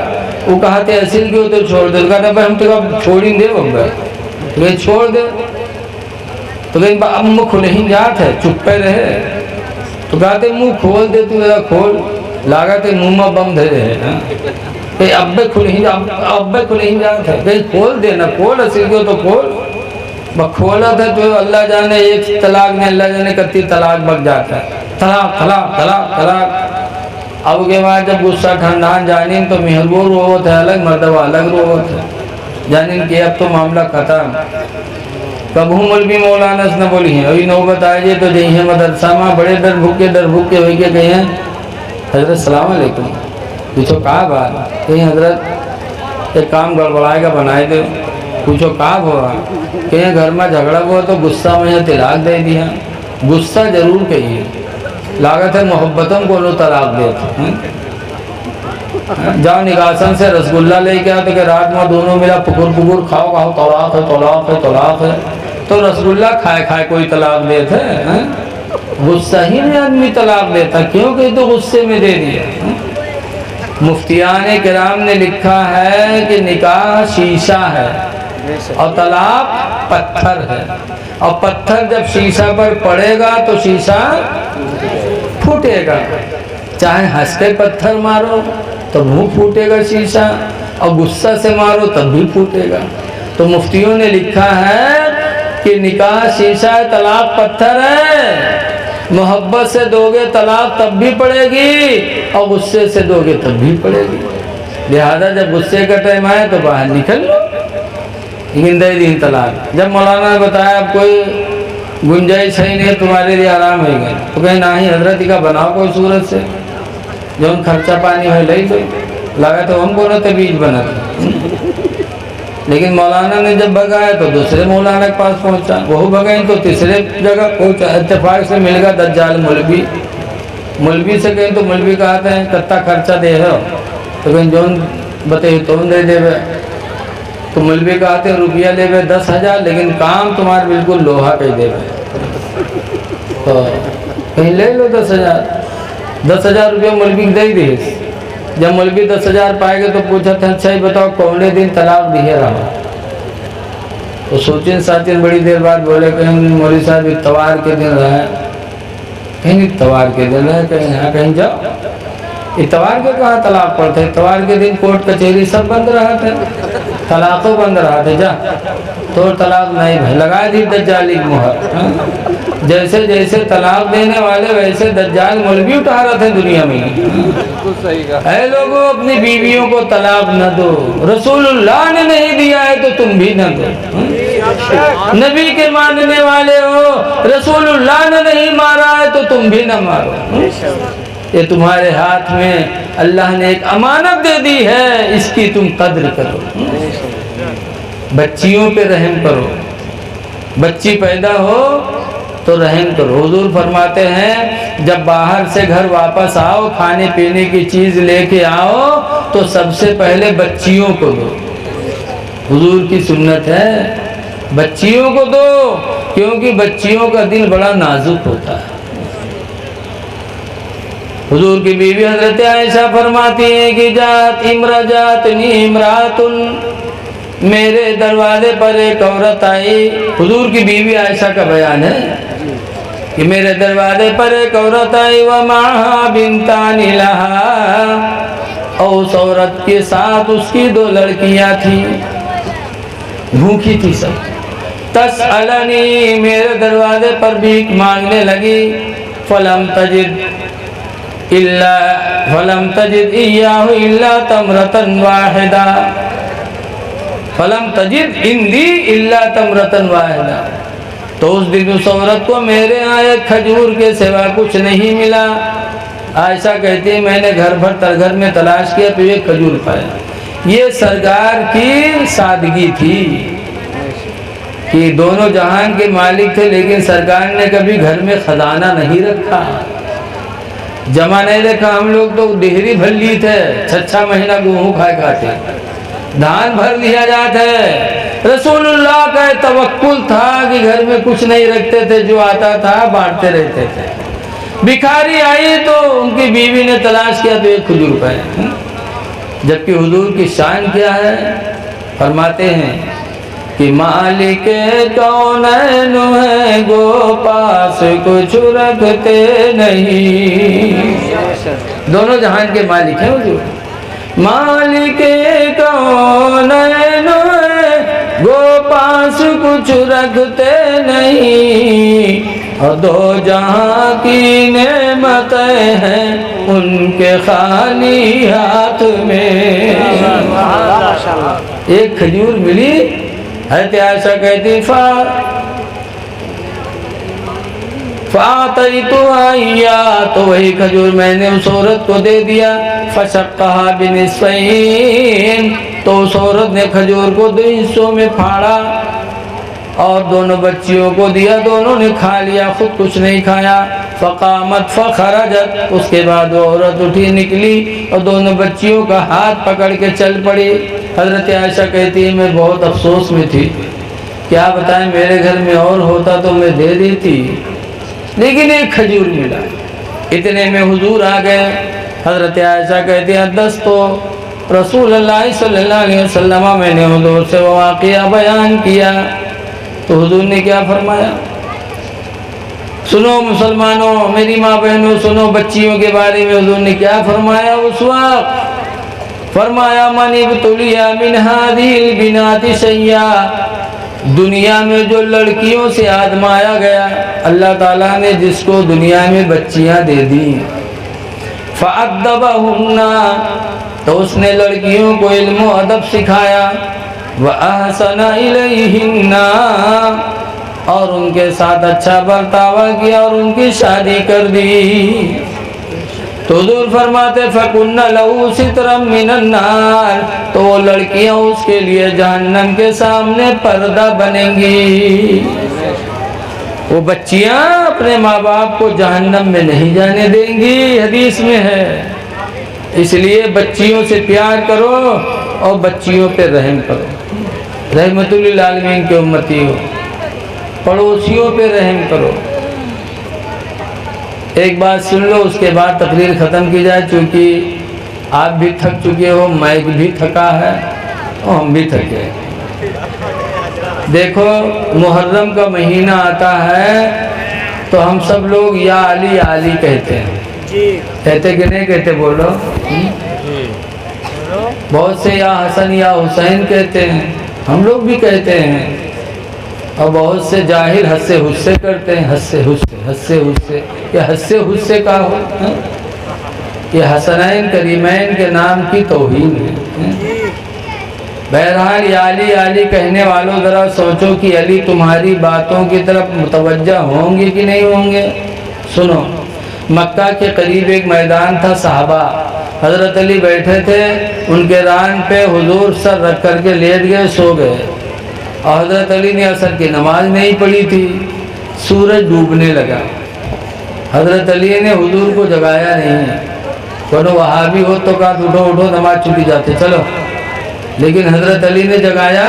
وہ کہتے اصل کی ہو تو چھوڑ دو، کہتا بھائی ہم تو چھوڑی دے بھائی تمہیں چھوڑ دے، تو کہیں اب منہ کھلے ہی جات ہے، چپ پہ رہے، تو کہتے منہ کھول دے، تو ذرا کھول، لاگتے منہ میں بم دے رہے، کہیں اب کھلے ہی جات ہے، کہیں کھول دے، نہ کھول، اصل کو تو کھول، کھولا تھا تو اللہ جانے 1 طلاق میں اللہ جانے کتنی طلاق بک جاتا ہے، طلاق طلاق طلاق طلاق۔ اب کے بعد جب غصہ ٹھنڈان جانین تو مہربو روت ہے الگ، مردبہ الگ روت ہے، جانین کہ اب تو معاملہ ختم۔ کبھو مولوی مولانا اس نے بولی ہیں، ابھی نوبت آئے جائے تو جہی ہیں مدرسہ ماں بڑے ڈر بھوکے ہوئی کے کہیں ہیں حضرت السلام علیکم، پوچھو کہا بات، کہیں حضرت ایک کام گڑبڑائے گا بنائے دے، پوچھو کہا ہوا، کہیں گھر میں جھگڑا ہوا تو غصہ میں طلاق دے دیا، غصہ ضرور کہیے، لاگت ہے محبتوں کو لو طلاق دیتے، جاؤ نگاسن سے رسگلہ لے کے آؤ تو کہ رات میں دونوں ملا پکر کھاؤ طلاق ہے طلاق ہے طلاق ہے، تو رسگلہ کھائے کوئی طلاق دیتے ہیں، غصہ ہی میں آدمی طلاق دیتا، کیونکہ تو غصے میں دے دیا۔ مفتیان کرام نے لکھا ہے کہ نکاح شیشہ ہے اور طلاق پتھر ہے، اور پتھر جب شیشہ پر پڑے گا تو شیشہ پھوٹے گا. چاہے ہنس کے پتھر مارو تو منہ پھوٹے گا شیشہ، اور غصہ سے مارو تب بھی پھوٹے گا. تو مفتیوں نے لکھا ہے کہ نکاح شیشہ ہے، طلاق پتھر ہے. محبت سے دو گے طلاق تب بھی پڑے گی، اور غصے سے دو گے تب بھی پڑے گی. لہذا جب غصے کا ٹائم آئے تو باہر نکل لو، لیکن دے دین طلاق. جب مولانا نے بتایا اب کوئی گنجائش صحیح نہیں ہے، تمہارے لیے آرام ہے گا، تو کہیں نہ ہی حضرت کا بناؤ کوئی صورت سے، جو ہم خرچہ پانی ہے لئی تو لگا تو ہم کو نہ تبیج بنا تھا. لیکن مولانا نے جب بگایا تو دوسرے مولانا کے پاس پہنچا، وہ بگائیں تو تیسرے جگہ پہنچا. اتفاق سے مل گا دجال مولوی. مولوی سے کہیں تو مولوی کہتے ہیں کتا خرچہ دے ہو، تو کہیں جو بتے تو دے دے. تو مولوی کہتے ہیں روپیہ لے بے 10,000، لیکن کام تمہارے بالکل لوہا پہ دے بے. تو کہیں لے لو 10,000. 10,000 روپیہ مولوی دے دی. جب مولوی 10,000 پائے گے تو پوچھا تھا اچھا ہی بتاؤ کون دن طلاق دیے رہا. تو سوچیں ساتھین بڑی دیر بعد بولے کہیں مولوی صاحب اتوار کے دن رہا، کہیں اتوار کے دن رہا، کہیں یہاں کہیں جاؤ. اتوار کے کہاں طلاق پڑتا ہے؟ اتوار کے دن کورٹ کچہری سب بند رہا تھا، طلاقوں بند رہا تھا. جا تو طلاق نہیں بھائی، لگا دی دجالی مہر. جیسے جیسے طلاق دینے والے ویسے دجال مولوی اٹھا رہے تھے دنیا میں. اے لوگوں اپنی بیویوں کو طلاق نہ دو، رسول اللہ نے نہیں دیا ہے تو تم بھی نہ دو. نبی کے ماننے والے ہو، رسول اللہ نے نہیں مارا ہے تو تم بھی نہ مارو. یہ تمہارے ہاتھ میں اللہ نے ایک امانت دے دی ہے، اس کی تم قدر کرو. بچیوں پہ رحم کرو، بچی پیدا ہو تو رحم کرو. حضور فرماتے ہیں جب باہر سے گھر واپس آؤ، کھانے پینے کی چیز لے کے آؤ تو سب سے پہلے بچیوں کو دو. حضور کی سنت ہے بچیوں کو دو، کیونکہ بچیوں کا دل بڑا نازک ہوتا ہے. حضور کی بیوی حضرت عائشہ فرماتی ہیں کہ جات امراتن، میرے دروازے پر ایک عورت آئی. حضور کی بیوی عائشہ کا بیان ہے کہ میرے دروازے پر ایک عورت آئی، وَمَعَهَا بِنْتَانِ لَهَا، اور اس عورت کے ساتھ اس کی 2 لڑکیاں تھیں، بھوکی تھی سب. تسألنی، میرے دروازے پر بھیک مانگنے لگی. فلم تجد ایاہ الا تمرتن واحدہ، فلم تجد عندی الا تمرتن واحدہ. تو اس دن اس عورت کو میرے ہاں ایک کھجور کے سوا کچھ نہیں ملا. عائشہ کہتی ہے میں نے گھر بھر تر میں تلاش کیا تو یہ کھجور پایا. یہ سرکار کی سادگی تھی کہ دونوں جہان کے مالک تھے، لیکن سرکار نے کبھی گھر میں خزانہ نہیں رکھا، جمع نہیں رکھا. ہم لوگ تو ڈہری بھر لی تھے، 6 مہینہ گیہوں کھاتے، دھان بھر لیا جاتا ہے. رسول اللہ کا توکل تھا کہ گھر میں کچھ نہیں رکھتے تھے، جو آتا تھا بانٹتے رہتے تھے. بھکاری آئی تو ان کی بیوی نے تلاش کیا تو ایک کھجور پایا. جبکہ حضور کی شان کیا ہے؟ فرماتے ہیں کہ مالک کونین ہے گو پاس کچھ رکھتے نہیں. دونوں جہان کے مالک ہیں حضور. مالک کونین ہے گو پاس کچھ رکھتے نہیں، اور 2 جہاں کی نعمتیں ہیں ان کے خالی ہاتھ میں. ایک کھجور ملی. حضرت عائشہ کہتی فَآتَيْتُهَا إِيَّاهَا، تو وہی کھجور میں نے اس عورت کو دے دیا. فَشَقَّهَا بِنِصْفَيْنِ، تو اس عورت نے کھجور کو 2 حصوں میں پھاڑا اور دونوں بچیوں کو دیا. دونوں نے کھا لیا، خود کچھ نہیں کھایا. فَقَامَتْ فَخَرَجَتْ، اس کے بعد وہ عورت اٹھی نکلی اور دونوں بچیوں کا ہاتھ پکڑ کے چل پڑی. حضرت عائشہ کہتی ہے میں بہت افسوس میں تھی، کیا بتائیں میرے گھر میں اور ہوتا تو میں دے دیتی، لیکن ایک کھجور ملا. اتنے میں حضور آ گئے. حضرت عائشہ کہتی ہیں دستو رسول اللہ صلی اللہ علیہ وسلم، میں نے حضور سے وہ واقعہ بیان کیا تو حضور نے کیا فرمایا؟ سنو مسلمانوں، میری ماں بہنوں، سنو بچیوں کے بارے میں حضور نے کیا فرمایا اس وقت؟ فرمایا من ابتلی من هذه البنات شیئا، دنیا میں جو لڑکیوں سے آزمایا گیا، اللہ تعالیٰ نے جس کو دنیا میں بچیاں دے دی، فَأَدَّبَهُنَّ، تو اس نے لڑکیوں کو علم و ادب سکھایا، وَأَحْسَنَ إِلَيْهِنَّ، اور ان کے ساتھ اچھا برتاوا کیا اور ان کی شادی کر دی، تو حضور فرماتے فَكُنَّ لَهُ سِتْرًا مِّنَ النَّارِ، تو وہ لڑکیاں اس کے لیے جہنم کے سامنے پردہ بنیں گی۔ وہ بچیاں اپنے ماں باپ کو جہنم میں نہیں جانے دیں گی، حدیث میں ہے۔ اس لیے بچیوں سے پیار کرو اور بچیوں پہ رحم کرو، رحمت للعالمین کے امتی ہو، پڑوسیوں پہ رحم کرو۔ ایک بات سن لو، اس کے بعد تقریر ختم کی جائے، چونکہ آپ بھی تھک چکے ہو، مائک بھی تھکا ہے اور ہم بھی تھکے ہیں۔ دیکھو محرم کا مہینہ آتا ہے تو ہم سب لوگ یا علی یا علی کہتے ہیں، کہتے کہ نہیں کہتے؟ بولو۔ بہت سے یا حسن یا حسین کہتے ہیں، ہم لوگ بھی کہتے ہیں، اور بہت سے جاہل حس حسے کرتے ہیں، حس حسے، یہ حس حسے کا ہو، یہ حسنین کریمین کے نام کی توہین ہے۔ بہرحال یا علی یا علی کہنے والوں ذرا سوچو کہ علی تمہاری باتوں کی طرف متوجہ ہوں گے کہ نہیں ہوں گے۔ سنو، مکہ کے قریب ایک میدان تھا، صحابہ حضرت علی بیٹھے تھے، ان کے ران پہ حضور سر رکھ کر کے لیٹ گئے، سو گئے، اور حضرت علی نے عصر کی نماز نہیں پڑھی تھی، سورج ڈوبنے لگا، حضرت علی نے حضور کو جگایا نہیں، کوئی وہابی ہو تو کہا اٹھو اٹھو نماز چھوٹی جاتے چلو، لیکن حضرت علی نے جگایا۔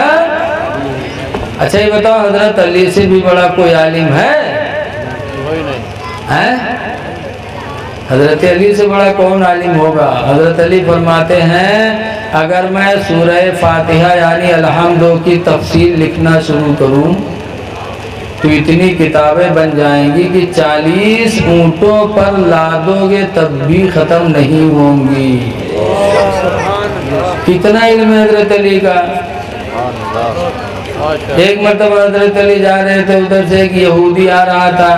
اچھا یہ بتاؤ حضرت علی سے بھی بڑا کوئی عالم ہے؟ حضرت علی سے بڑا کون عالم ہوگا؟ حضرت علی فرماتے ہیں اگر میں سورہ فاتحہ یعنی الحمد کی تفسیر لکھنا شروع کروں تو اتنی کتابیں بن جائیں گی کہ 40 اونٹوں پر لادو گے تب بھی ختم نہیں ہوں گی۔ کتنا علم ہے حضرت علی کا۔ ایک مرتبہ حضرت علی جا رہے تھے، ادھر سے ایک یہودی آ رہا تھا،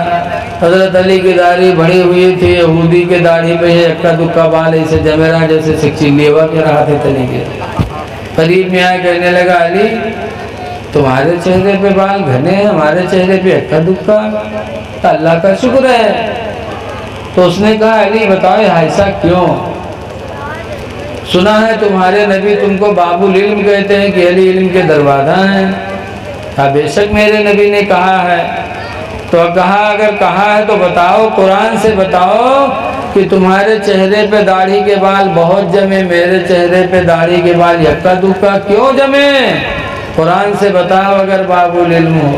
حضرت علی کی داڑھی بڑھی ہوئی تھی، یہودی کے داڑھی پہ یہ اکا دکا بال ایسے جمے رہا جیسے سکچی لیوا کے رہا تھے تلی کے۔ قریب میں آئے کہنے لگا علی تمہارے چہرے پہ بال گھنے ہیں، ہمارے چہرے پہ اکا دکا، اللہ کا شکر ہے۔ تو اس نے کہا علی بتاؤ ایسا کیوں؟ سنا ہے تمہارے نبی تم کو باب العلم کہتے ہیں کہ علی علم کے دروازہ ہیں۔ کہا بے شک میرے نبی نے کہا ہے۔ تو کہا اگر کہا ہے تو بتاؤ، قرآن سے بتاؤ کہ تمہارے چہرے پہ داڑھی کے بال بہت جمے، میرے چہرے پہ داڑھی کے بال یکا دکا کیوں جمے؟ قرآن سے بتاؤ اگر باب العلم ہو۔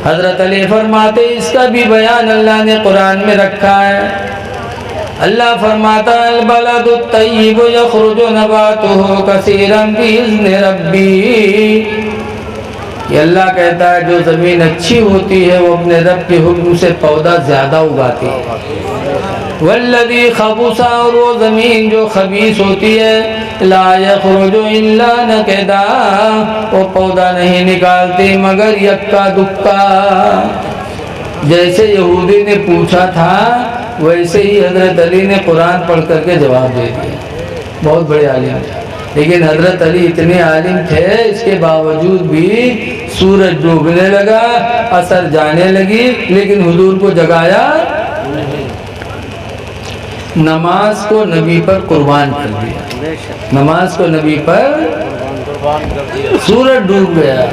حضرت علی فرماتے اس کا بھی بیان اللہ نے قرآن میں رکھا ہے۔ اللہ فرماتا ہے البلد الطیب یخرج نباتہ کثیرا بإذن ربی، کہ اللہ کہتا ہے جو زمین اچھی ہوتی ہے وہ اپنے رب کے حکم سے پودا زیادہ اگاتی ہے، والذی خبث، اور وہ زمین جو خبیث ہوتی ہے لا یخرج الا نکدا، وہ پودا نہیں نکالتی مگر یکا دکا۔ جیسے یہودی نے پوچھا تھا ویسے ہی حضرت علی نے قرآن پڑھ کر کے جواب دے دیا۔ بہت بڑے عالم تھے، لیکن حضرت علی اتنے عالم تھے اس کے باوجود بھی سورج ڈوبنے لگا، عصر جانے لگی، لیکن حضور کو جگایا نماز کو نبی پر قربان کر دیا، نماز کو نبی پر سورج ڈوب گیا،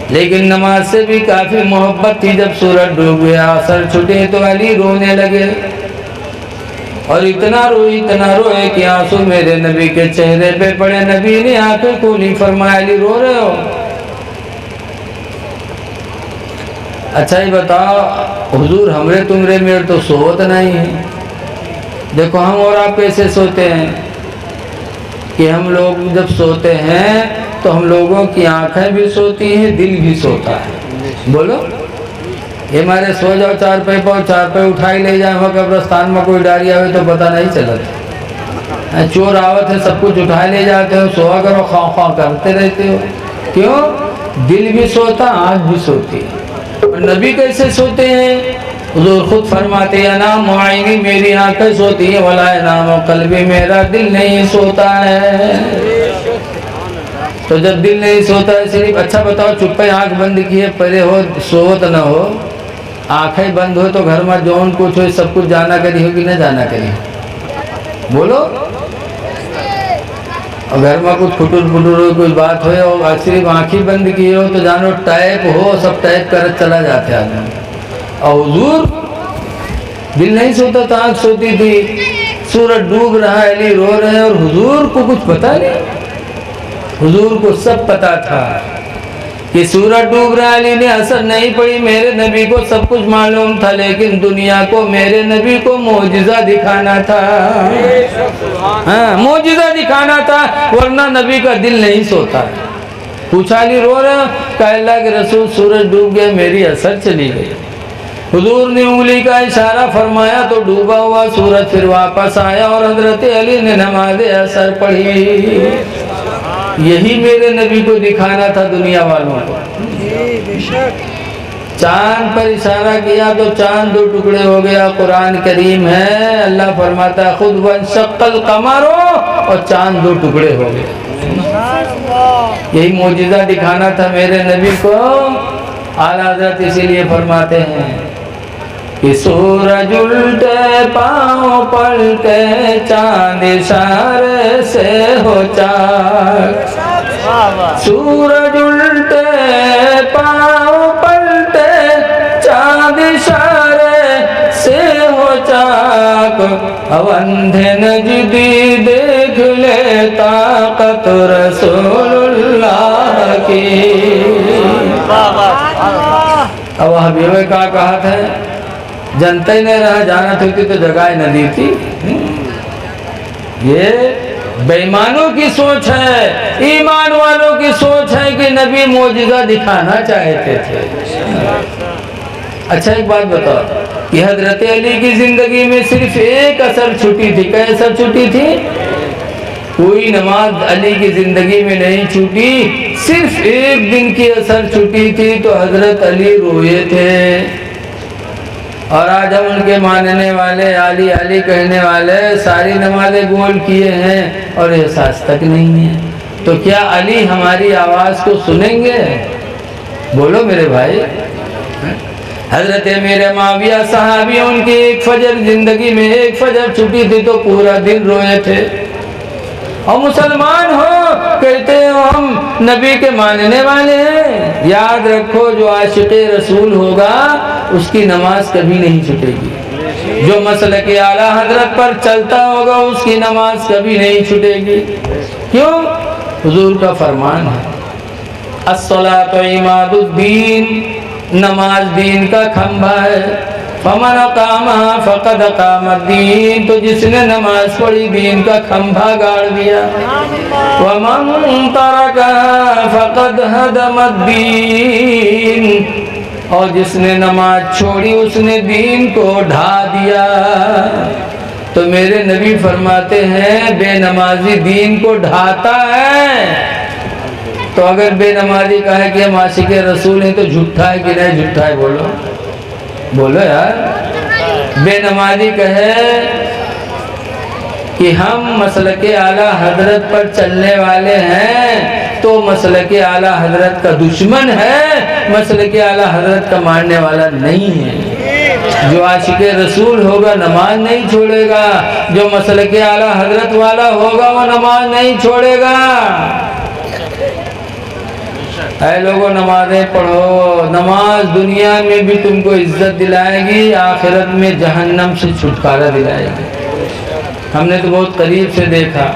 لیکن نماز سے بھی کافی محبت تھی۔ جب سورج ڈوب گیا عصر چھٹے تو علی رونے لگے، اور اتنا روئے کہ آنسو میرے نبی کے چہرے پہ پڑے۔ نبی نے آنکھیں کھولی، فرمایا علی رو رہے ہو؟ اچھا یہ بتاؤ حضور ہمرے تمرے میرے تو سوت نہیں ہے، دیکھو ہم اور آپ کیسے سوتے ہیں کہ ہم لوگ جب سوتے ہیں تو ہم لوگوں کی آنکھیں بھی سوتی ہیں، دل بھی سوتا ہے۔ بولو یہ ہمارے سو جاؤ 4 پہ پاؤ 4 پہ اٹھائی لے جائیں وہاں قبرستان میں کوئی ڈاری آوے تو پتہ نہیں چلتا. چور آوت ہے سب کچھ اٹھائے لے جاتے ہو, سوا کرو خواہ خواہ کرتے رہتے ہو. کیوں؟ دل بھی سوتا آنکھ بھی سوتی ہے. اور نبی کیسے سوتے ہیں؟ حضور خود فرماتے ہیں انام عینی, میری آنکھیں سوتی ہیں, ولا انام قلبی, میرا دل نہیں سوتا ہے. تو جب دل نہیں سوتا ہے صرف, اچھا بتاؤ چپے آنکھ بند کیے پڑے ہو سوت نہ ہو, آنکھیں بند ہو تو گھر میں جون کچھ ہو سب کچھ جانا کری ہو کہ نہ جانا کری بولو. اور گھر میں کچھ کھٹر پھٹر ہو کوئی بات ہوئے اور صرف آنکھیں بند کیے ہو تو جانو ٹائپ ہو سب ٹائپ کر چلا جاتے آدمی. اور حضور دل نہیں سوتا تو آنکھ سوتی تھی. سورج ڈوب رہا ہے, علی رو رہے ہیں اور حضور کو کچھ پتا نہیں. حضور کو سب پتا تھا کہ سورج ڈوب رہا ہے, علی نے اثر نہیں پڑی. میرے نبی کو سب کچھ معلوم تھا لیکن دنیا کو میرے نبی کو معجزہ دکھانا تھا. ہاں معجزہ دکھانا تھا, ورنہ نبی کا دل نہیں سوتا. پوچھا علی رو رہے ہیں, کہا اللہ کے رسول سورج ڈوب گیا, میری اثر چلی گئی. حضور نے انگلی کا اشارہ فرمایا تو ڈوبا ہوا سورج پھر واپس آیا اور حضرت علی نے نماز اثر پڑھی. یہی میرے نبی کو دکھانا تھا دنیا والوں کو. چاند پر اشارہ کیا تو چاند 2 ٹکڑے ہو گیا. قرآن کریم ہے, اللہ فرماتا ہے خود وانشق القمر, اور چاند 2 ٹکڑے ہو گئے. یہی معجزہ دکھانا تھا میرے نبی کو. اعلیٰ حضرت اسی لیے فرماتے ہیں کہ سورج الٹے پاؤں پلٹے چاند اشارے سے ہو چاک. سورج الٹے پاؤں پلٹے چاند اشارے سے ہو چاک. اب اندھے نجدی دیکھ لے طاقت رسول اللہ کی. اب حبیبِ کا کہا تھا جنتا ہی نہیں رہا, جانا تھی تو جگہ نہ دی تھی. یہ بے ایمانوں کی سوچ ہے. ایمان والوں کی سوچ ہے کہ نبی معجزہ دکھانا چاہتے تھے. اچھا ایک بات بتاؤ کہ حضرت علی کی زندگی میں صرف ایک اثر چھٹی تھی. کیا اثر چھٹی تھی؟ کوئی نماز علی کی زندگی میں نہیں چھوٹی, صرف ایک دن کی اثر چھٹی تھی تو حضرت علی روئے تھے. اور آج ہم ان کے ماننے والے, علی علی کہنے والے ساری نمازیں گول کیے ہیں اور احساس تک نہیں ہے. تو کیا علی ہماری آواز کو سنیں گے؟ بولو میرے بھائی. حضرت میرے معاویہ صحابی, ان کی ایک فجر زندگی میں ایک فجر چھٹی تھی تو پورا دن روئے تھے. اور مسلمان ہو کہتے ہو ہم نبی کے ماننے والے ہیں. یاد رکھو جو عاشق رسول ہوگا اس کی نماز کبھی نہیں چھٹے گی. جو مسلک اعلیٰ حضرت پر چلتا ہوگا اس کی نماز کبھی نہیں چھٹے گی. کیوں؟ حضور کا فرمان ہے الصلاۃ عماد الدین, نماز دین کا کھمبا ہے. فمن اقامها فقد اقام الدین, تو جس نے نماز پڑھی دین کا کھمبا گاڑ دیا. ومن ترکها فقد هدم الدین, اور جس نے نماز چھوڑی اس نے دین کو ڈھا دیا. تو میرے نبی فرماتے ہیں بے نمازی دین کو ڈھاتا ہے. تو اگر بے نمازی کہے کہ ہم عاشق رسول ہیں تو جھوٹا ہے کہ نہیں جھوٹا ہے؟ بولو بولو یار. بے نمازی کہے کہ ہم مسلک اعلیٰ حضرت پر چلنے والے ہیں تو مسلک اعلیٰ حضرت کا دشمن ہے, مسلک اعلیٰ حضرت کا ماننے والا نہیں ہے. جو عاشق رسول ہوگا نماز نہیں چھوڑے گا, جو مسلک اعلیٰ حضرت والا ہوگا وہ نماز نہیں چھوڑے گا. اے لوگوں نمازیں پڑھو. نماز دنیا میں بھی تم کو عزت دلائے گی, آخرت میں جہنم سے چھٹکارا دلائے گی. ہم نے تو بہت قریب سے دیکھا.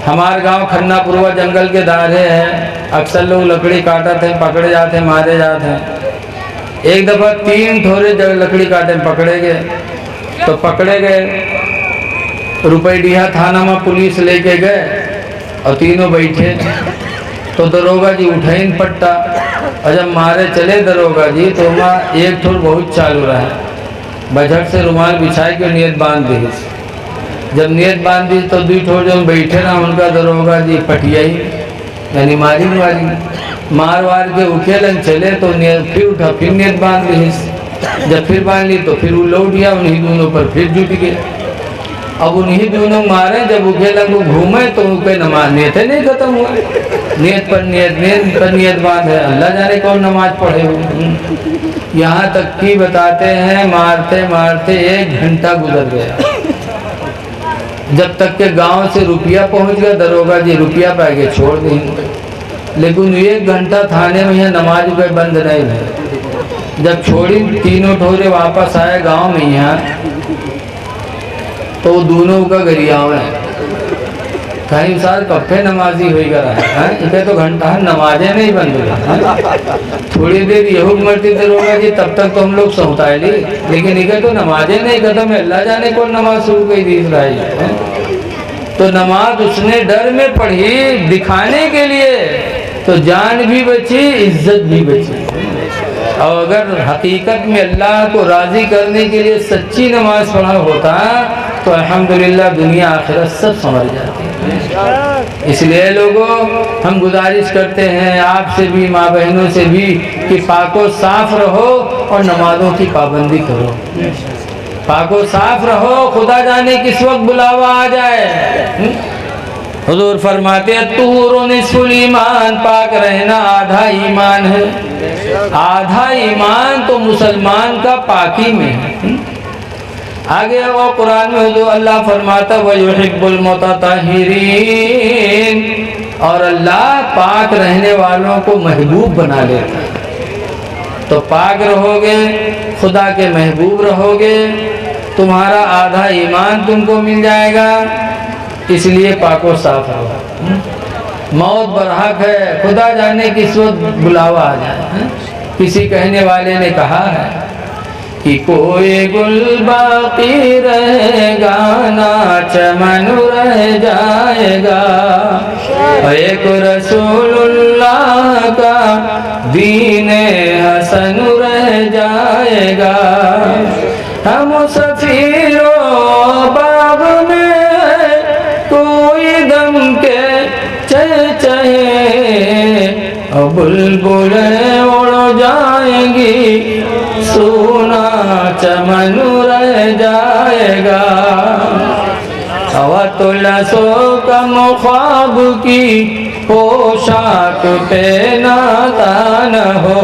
ہمارے گاؤں کھنا پوروا جنگل کے دارے ہیں, اکثر لوگ لکڑی کاٹتے ہیں, پکڑے جاتے ہیں, مارے جاتے ہیں. ایک دفعہ 3 ٹھورے لکڑی کاٹے پکڑے گئے. تو پکڑے گئے, روپے ڈیہا تھانہ میں پولیس لے کے گئے اور تینوں بیٹھے. تو دروگا جی اٹھائیں پٹا اور جب مارے چلے دروگا جی تو وہاں ایک ٹھور بہت چالو رہا بجھٹ سے رومال بچھائے کے نیت باندھ دی. جب نیت باندھ دی تو دوی ٹھور جب بیٹھے نا ان کا دروگا جی پٹیا ہی یعنی ماری مار وار کے اکیلن چلے تو پھر اٹھا پھر نیت باندھ دی. جب پھر باندھ لی تو پھر وہ لوٹ گیا انہیں دونوں پر پھر جٹ گئے. اب انہیں دونوں مارے جب اکیلن کو گھومے تو ان کے نماز نیت نہیں ختم ہوا. نیت پر نیت باندھ ہے اللہ جانے کون نماز پڑھے ہوئے. یہاں تک کہ بتاتے ہیں مارتے مارتے 1 گھنٹہ گزر گیا جب تک کہ گاؤں سے روپیہ پہنچ گیا. دروگا جی روپیہ پا کے چھوڑ دیں لیکن 1 گھنٹہ تھانے میں یہاں نماز کوئی بند نہیں ہے. جب چھوڑی تینوں ٹھورے واپس آئے گاؤں میں یہاں تو دونوں کا گریاؤں ہے کہیں سار کپے نمازی ہوئی گا رہا ہے تو گھنٹہ نمازیں نہیں بند ہوگا. تھوڑی دیر یہ مرتی دروگا جی تب تک تو ہم لوگ سوتائے لی لیکن یہ تو نمازیں نہیں ختم ہے. اللہ جانے کون نماز شروع کی دیس رہی ہے. تو نماز اس نے ڈر میں پڑھی دکھانے کے لیے تو جان بھی بچی عزت بھی بچی. اور اگر حقیقت میں اللہ کو راضی کرنے کے لیے سچی نماز پڑھا ہوتا تو الحمدللہ دنیا آخرت سب سنور جاتی ہے. اس لیے لوگوں ہم گزارش کرتے ہیں آپ سے بھی ماں بہنوں سے بھی کہ پاک و صاف رہو اور نمازوں کی پابندی کرو. پاک و صاف رہو خدا جانے کس وقت بلاوا آ جائے. حضور فرماتے ہیں طہور نصف الایمان پاک رہنا آدھا ایمان ہے. آدھا ایمان تو مسلمان کا پاکی میں ہے. آگے وہ قرآن میں جو اللہ فرماتا وَيُحِبُّ الْمُتَطَهِّرِينَ اور اللہ پاک رہنے والوں کو محبوب بنا لیتا ہے. تو پاک رہو گے خدا کے محبوب رہو گے تمہارا آدھا ایمان تم کو مل جائے گا. اس لیے پاک و صاف رہو. موت برحق ہے خدا جانے کس وقت بلاوا آ جائے. کسی کہنے والے نے کہا ہے کہ کوئی گل باقی رہے گا نہ چمن رہ جائے گا. ایک رسول اللہ کا دین حسن رہ جائے گا. ہم سفیروں باغ میں کوئی دم کے چہچہے اور بلبلیں اڑ جائیں گی سونا چمن رہ جائے گا. لسو کم خواب کی پوشاک پہ ناتا نہ ہو.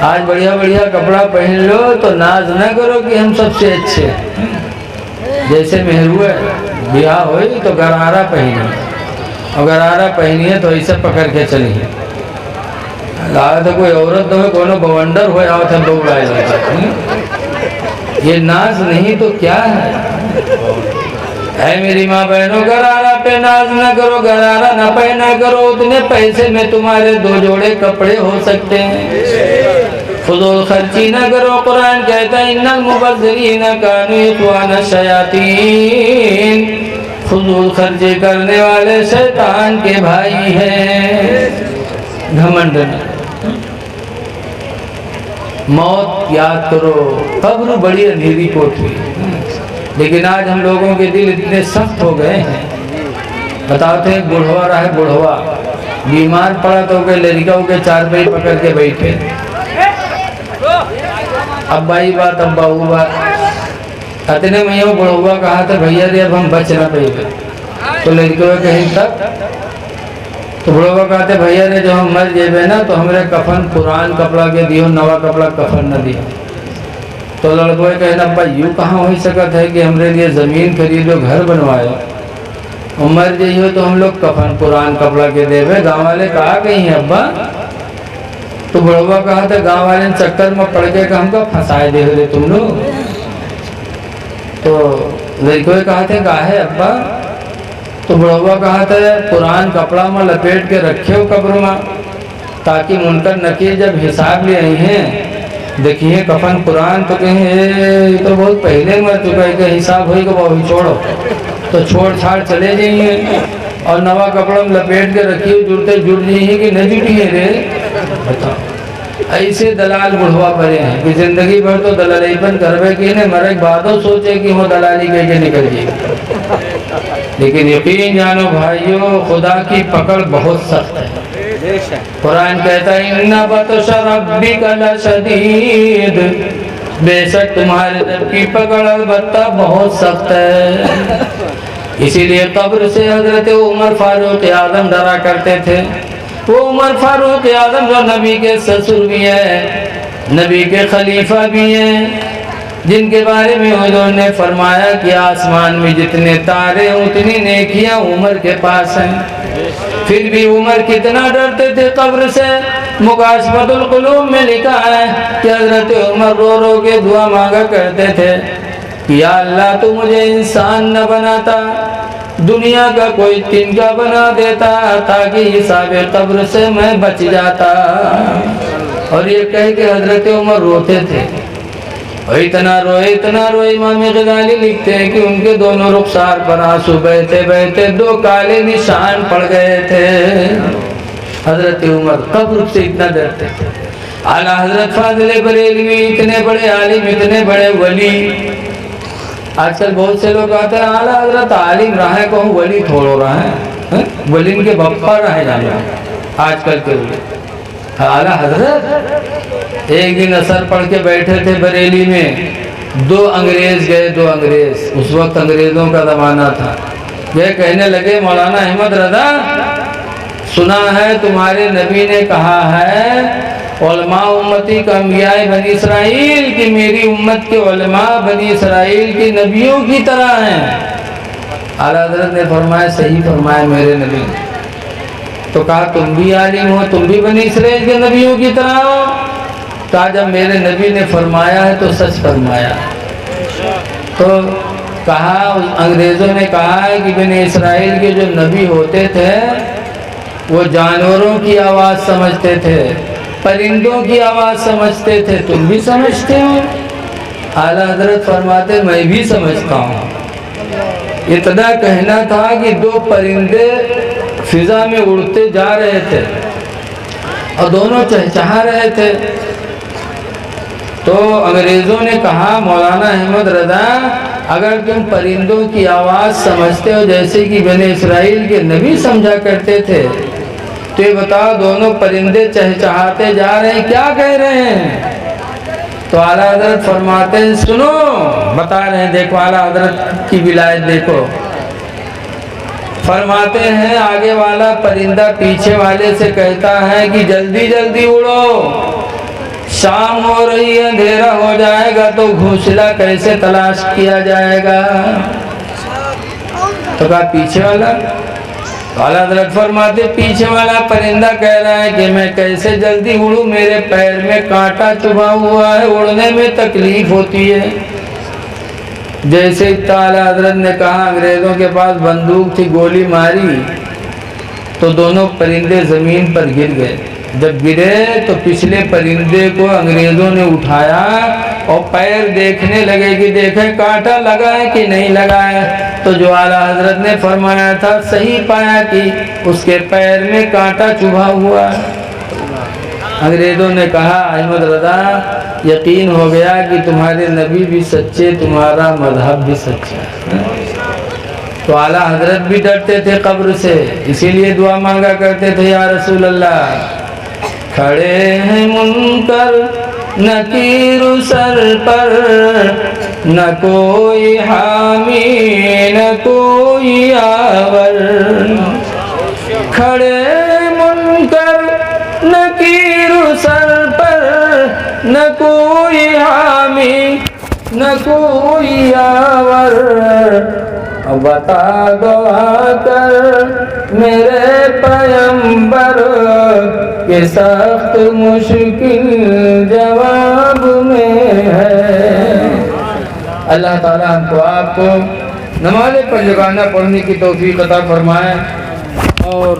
آج بڑھیا بڑھیا کپڑا پہن لو تو ناز نہ کرو کہ ہم سب سے اچھے. جیسے محروہ بیاہ ہوئی تو گرارہ پہنی اور گرارہ پہنی ہے تو اسے پکڑ کے چلی. لایا تو کوئی عورت تو کونو بونڈر ہوئے آؤ تھا دو اڑائے جاتا. یہ ناز نہیں تو کیا ہے. اے میری ماں بہنوں گرارہ پہ ناز نہ کرو گرارہ نہ پہنا کرو. اتنے پیسے میں تمہارے 2 جوڑے کپڑے ہو سکتے ہیں. فضول خرچی نہ کرو. قرآن کہتا ہے ان المبذرین کانوا اخوان الشیاطین. فضول خرچی کرنے والے شیطان کے بھائی ہیں. گھمنڈ نہ. موت یاد کرو. قبر بڑی اندھیری کوٹھی لیکن آج ہم لوگوں کے دل اتنے سخت ہو گئے ہیں. بتاتے ہیں بڑھوا رہا ہے بڑھوا بیمار پڑا تو کہ لڑکوں کے 4 پائی پکڑ کے بیٹھے. ابائی بات ابا وہ بات اتنے میں یہ بڑھوا کہا تھا بھیا دے اب ہم بچ نہ پائے گا. تو لڑکوں کہیں تک تو بڑھوا کہتے بھیا نے جو ہم مر جیبے نا تو ہمارے کفن قرآن کپڑا کے دیو نوا کپڑا کفن نہ دیو. تو لڑکوے کہنا ابا یوں کہاں ہوئی سکت ہے کہ ہمارے لیے زمین خریدو گھر بنوائے عمر جائیو تو ہم لوگ کفن قرآن کپڑا کے دے بے. گاؤں والے کہا کہیں ابا. تو بڑھوا کہا تھا گاؤں والے چکر میں پڑ کے کہ ہم کا پھنسائے دے رہے تم لوگ. تو لڑکوے کہا تھے کہا ہے ابا. تو بڑھوا کہا تھا قرآن کپڑا میں لپیٹ کے رکھے ہو قبر میں تاکہ منکر نکیر جب حساب لے آئی ہیں دیکھیے کفن قرآن تو کہیں یہ تو بہت پہلے مر چکا ہے کہ حساب ہوئی کہ وہی چھوڑو تو چھوڑ چھاڑ چلے جائیے. اور نوا کپڑا لپیٹ کے رکھی ہو جڑتے جڑ نہیں ہے کہ نہ جڑی ہے رے بتاؤ۔ ایسے دلال بڑھوا پڑے ہیں کہ زندگی بھر تو دلالی پن کروے کی نے مرے بعدوں سوچے کہ وہ دلالی کے نکل جائے، لیکن یقین جانو بھائیو خدا کی پکڑ بہت سخت ہے۔ قرآن کہتا ہے اِنَّ بَطْشَ رَبِّكَ لَشَدِيدٌ، بے شک تمہارے رب کی پکڑ البتہ بہت سخت ہے۔ اسی لیے قبر سے حضرت عمر فاروق اعظم ڈرا کرتے تھے۔ وہ عمر فاروق اعظم جو نبی کے سسر بھی ہیں، نبی کے خلیفہ بھی ہیں، جن کے بارے میں حضور نے فرمایا کہ آسمان میں جتنے تارے ہیں اتنی نیکیاں عمر کے پاس ہیں، پھر بھی عمر کتنا ڈرتے تھے قبر سے۔ مکاشفۃ القلوب میں لکھا ہے کہ حضرت عمر رو رو کے دعا مانگا کرتے تھے کہ یا اللہ تو مجھے انسان نہ بناتا، دنیا کا کوئی تنکا بنا دیتا تاکہ حساب قبر سے میں بچ جاتا۔ اور یہ کہہ کے حضرت عمر روتے تھے، اور اتنا روئے امام غزالی لکھتے ہیں کہ ان کے دونوں رخسار پر آنسو بہتے بہتے 2 کالے نشان پڑ گئے تھے۔ حضرت عمر قبر سے اتنا ڈرتے تھے۔ اعلیٰ حضرت فاضل بریلوی اتنے بڑے عالم، اتنے بڑے ولی، آج کل بہت سے لوگ آتے ہیں اعلیٰ حضرت عالم رہا ہے کہوں ولی تھوڑو رہا ہے، ولی کے بپا رہے جانا آج کل کے ولی۔ اعلیٰ حضرت ایک دن اثر پڑھ کے بیٹھے تھے بریلی میں، 2 انگریز گئے، 2 انگریز، اس وقت انگریزوں کا زمانہ تھا، یہ کہنے لگے مولانا احمد رضا سنا ہے تمہارے نبی نے کہا ہے علماء امتی کا انبیاء بنی اسرائیل کی میری امت کے علماء بنی اسرائیل کی نبیوں کی طرح ہیں۔ اعلیٰ حضرت نے فرمایا صحیح فرمایا میرے نبی نے۔ تو کہا تم بھی عالم ہو، تم بھی بنی اسرائیل کے نبیوں کی طرح ہو؟ کہا جب میرے نبی نے فرمایا ہے تو سچ فرمایا۔ تو کہا انگریزوں نے کہا ہے کہ بنی اسرائیل کے جو نبی ہوتے تھے وہ جانوروں کی آواز سمجھتے تھے، پرندوں کی آواز سمجھتے تھے، تم بھی سمجھتے ہو؟ اعلیٰ حضرت فرماتے میں بھی سمجھتا ہوں۔ اتنا کہنا تھا کہ 2 پرندے فضا میں اڑتے جا رہے تھے اور دونوں چہچہا رہے تھے۔ تو انگریزوں نے کہا مولانا احمد رضا اگر تم پرندوں کی آواز سمجھتے ہو جیسے کہ بنی اسرائیل کے نبی سمجھا کرتے تھے تو یہ بتاؤ دونوں پرندے چہچہاتے جا رہے ہیں کیا کہہ رہے ہیں؟ تو اعلیٰ حضرت فرماتے ہیں سنو، بتا رہے ہیں، دیکھو اعلیٰ حضرت کی ولایت دیکھو۔ فرماتے ہیں آگے والا پرندہ پیچھے والے سے کہتا ہے کہ جلدی جلدی اڑو، شام ہو رہی ہے، اندھیرا ہو جائے گا تو گھونسلہ کیسے تلاش کیا جائے گا؟ تو کہا پیچھے والا؟ اعلیٰ حضرت فرماتے پیچھے والا پرندہ کہہ رہا ہے کہ میں کیسے جلدی اڑوں، میرے پیر میں کانٹا چبھا ہوا ہے، اڑنے میں تکلیف ہوتی ہے۔ جیسے اعلیٰ حضرت نے کہا انگریزوں کے پاس بندوق تھی، گولی ماری تو دونوں پرندے زمین پر گر گئے۔ جب گرے تو پچھلے پرندے کو انگریزوں نے اٹھایا اور پیر دیکھنے لگے کہ دیکھیں کانٹا لگا ہے کہ نہیں لگا ہے، تو جو اعلیٰ حضرت نے فرمایا تھا صحیح پایا کہ اس کے پیر میں کانٹا چبھا ہوا ہے۔ انگریزوں نے کہا احمد رضا یقین ہو گیا کہ تمہارے نبی بھی سچے، تمہارا مذہب بھی سچا۔ تو اعلیٰ حضرت بھی ڈرتے تھے قبر سے، اسی لیے دعا مانگا کرتے تھے یا رسول اللہ کھڑے ہیں منکر نکیر سر پر، نہ کوئی حامی نہ کوئی آور، کھڑے منکر نکیر سر پر، نہ کوئی حامی نہ کوئی آور، بتا دو آ کر میرے پیمبر کہ سخت مشکل جواب میں ہے۔ اللہ تعالیٰ ہم کو آپ کو نماز پنجگانہ پڑھنے کی توفیق عطا فرمائے اور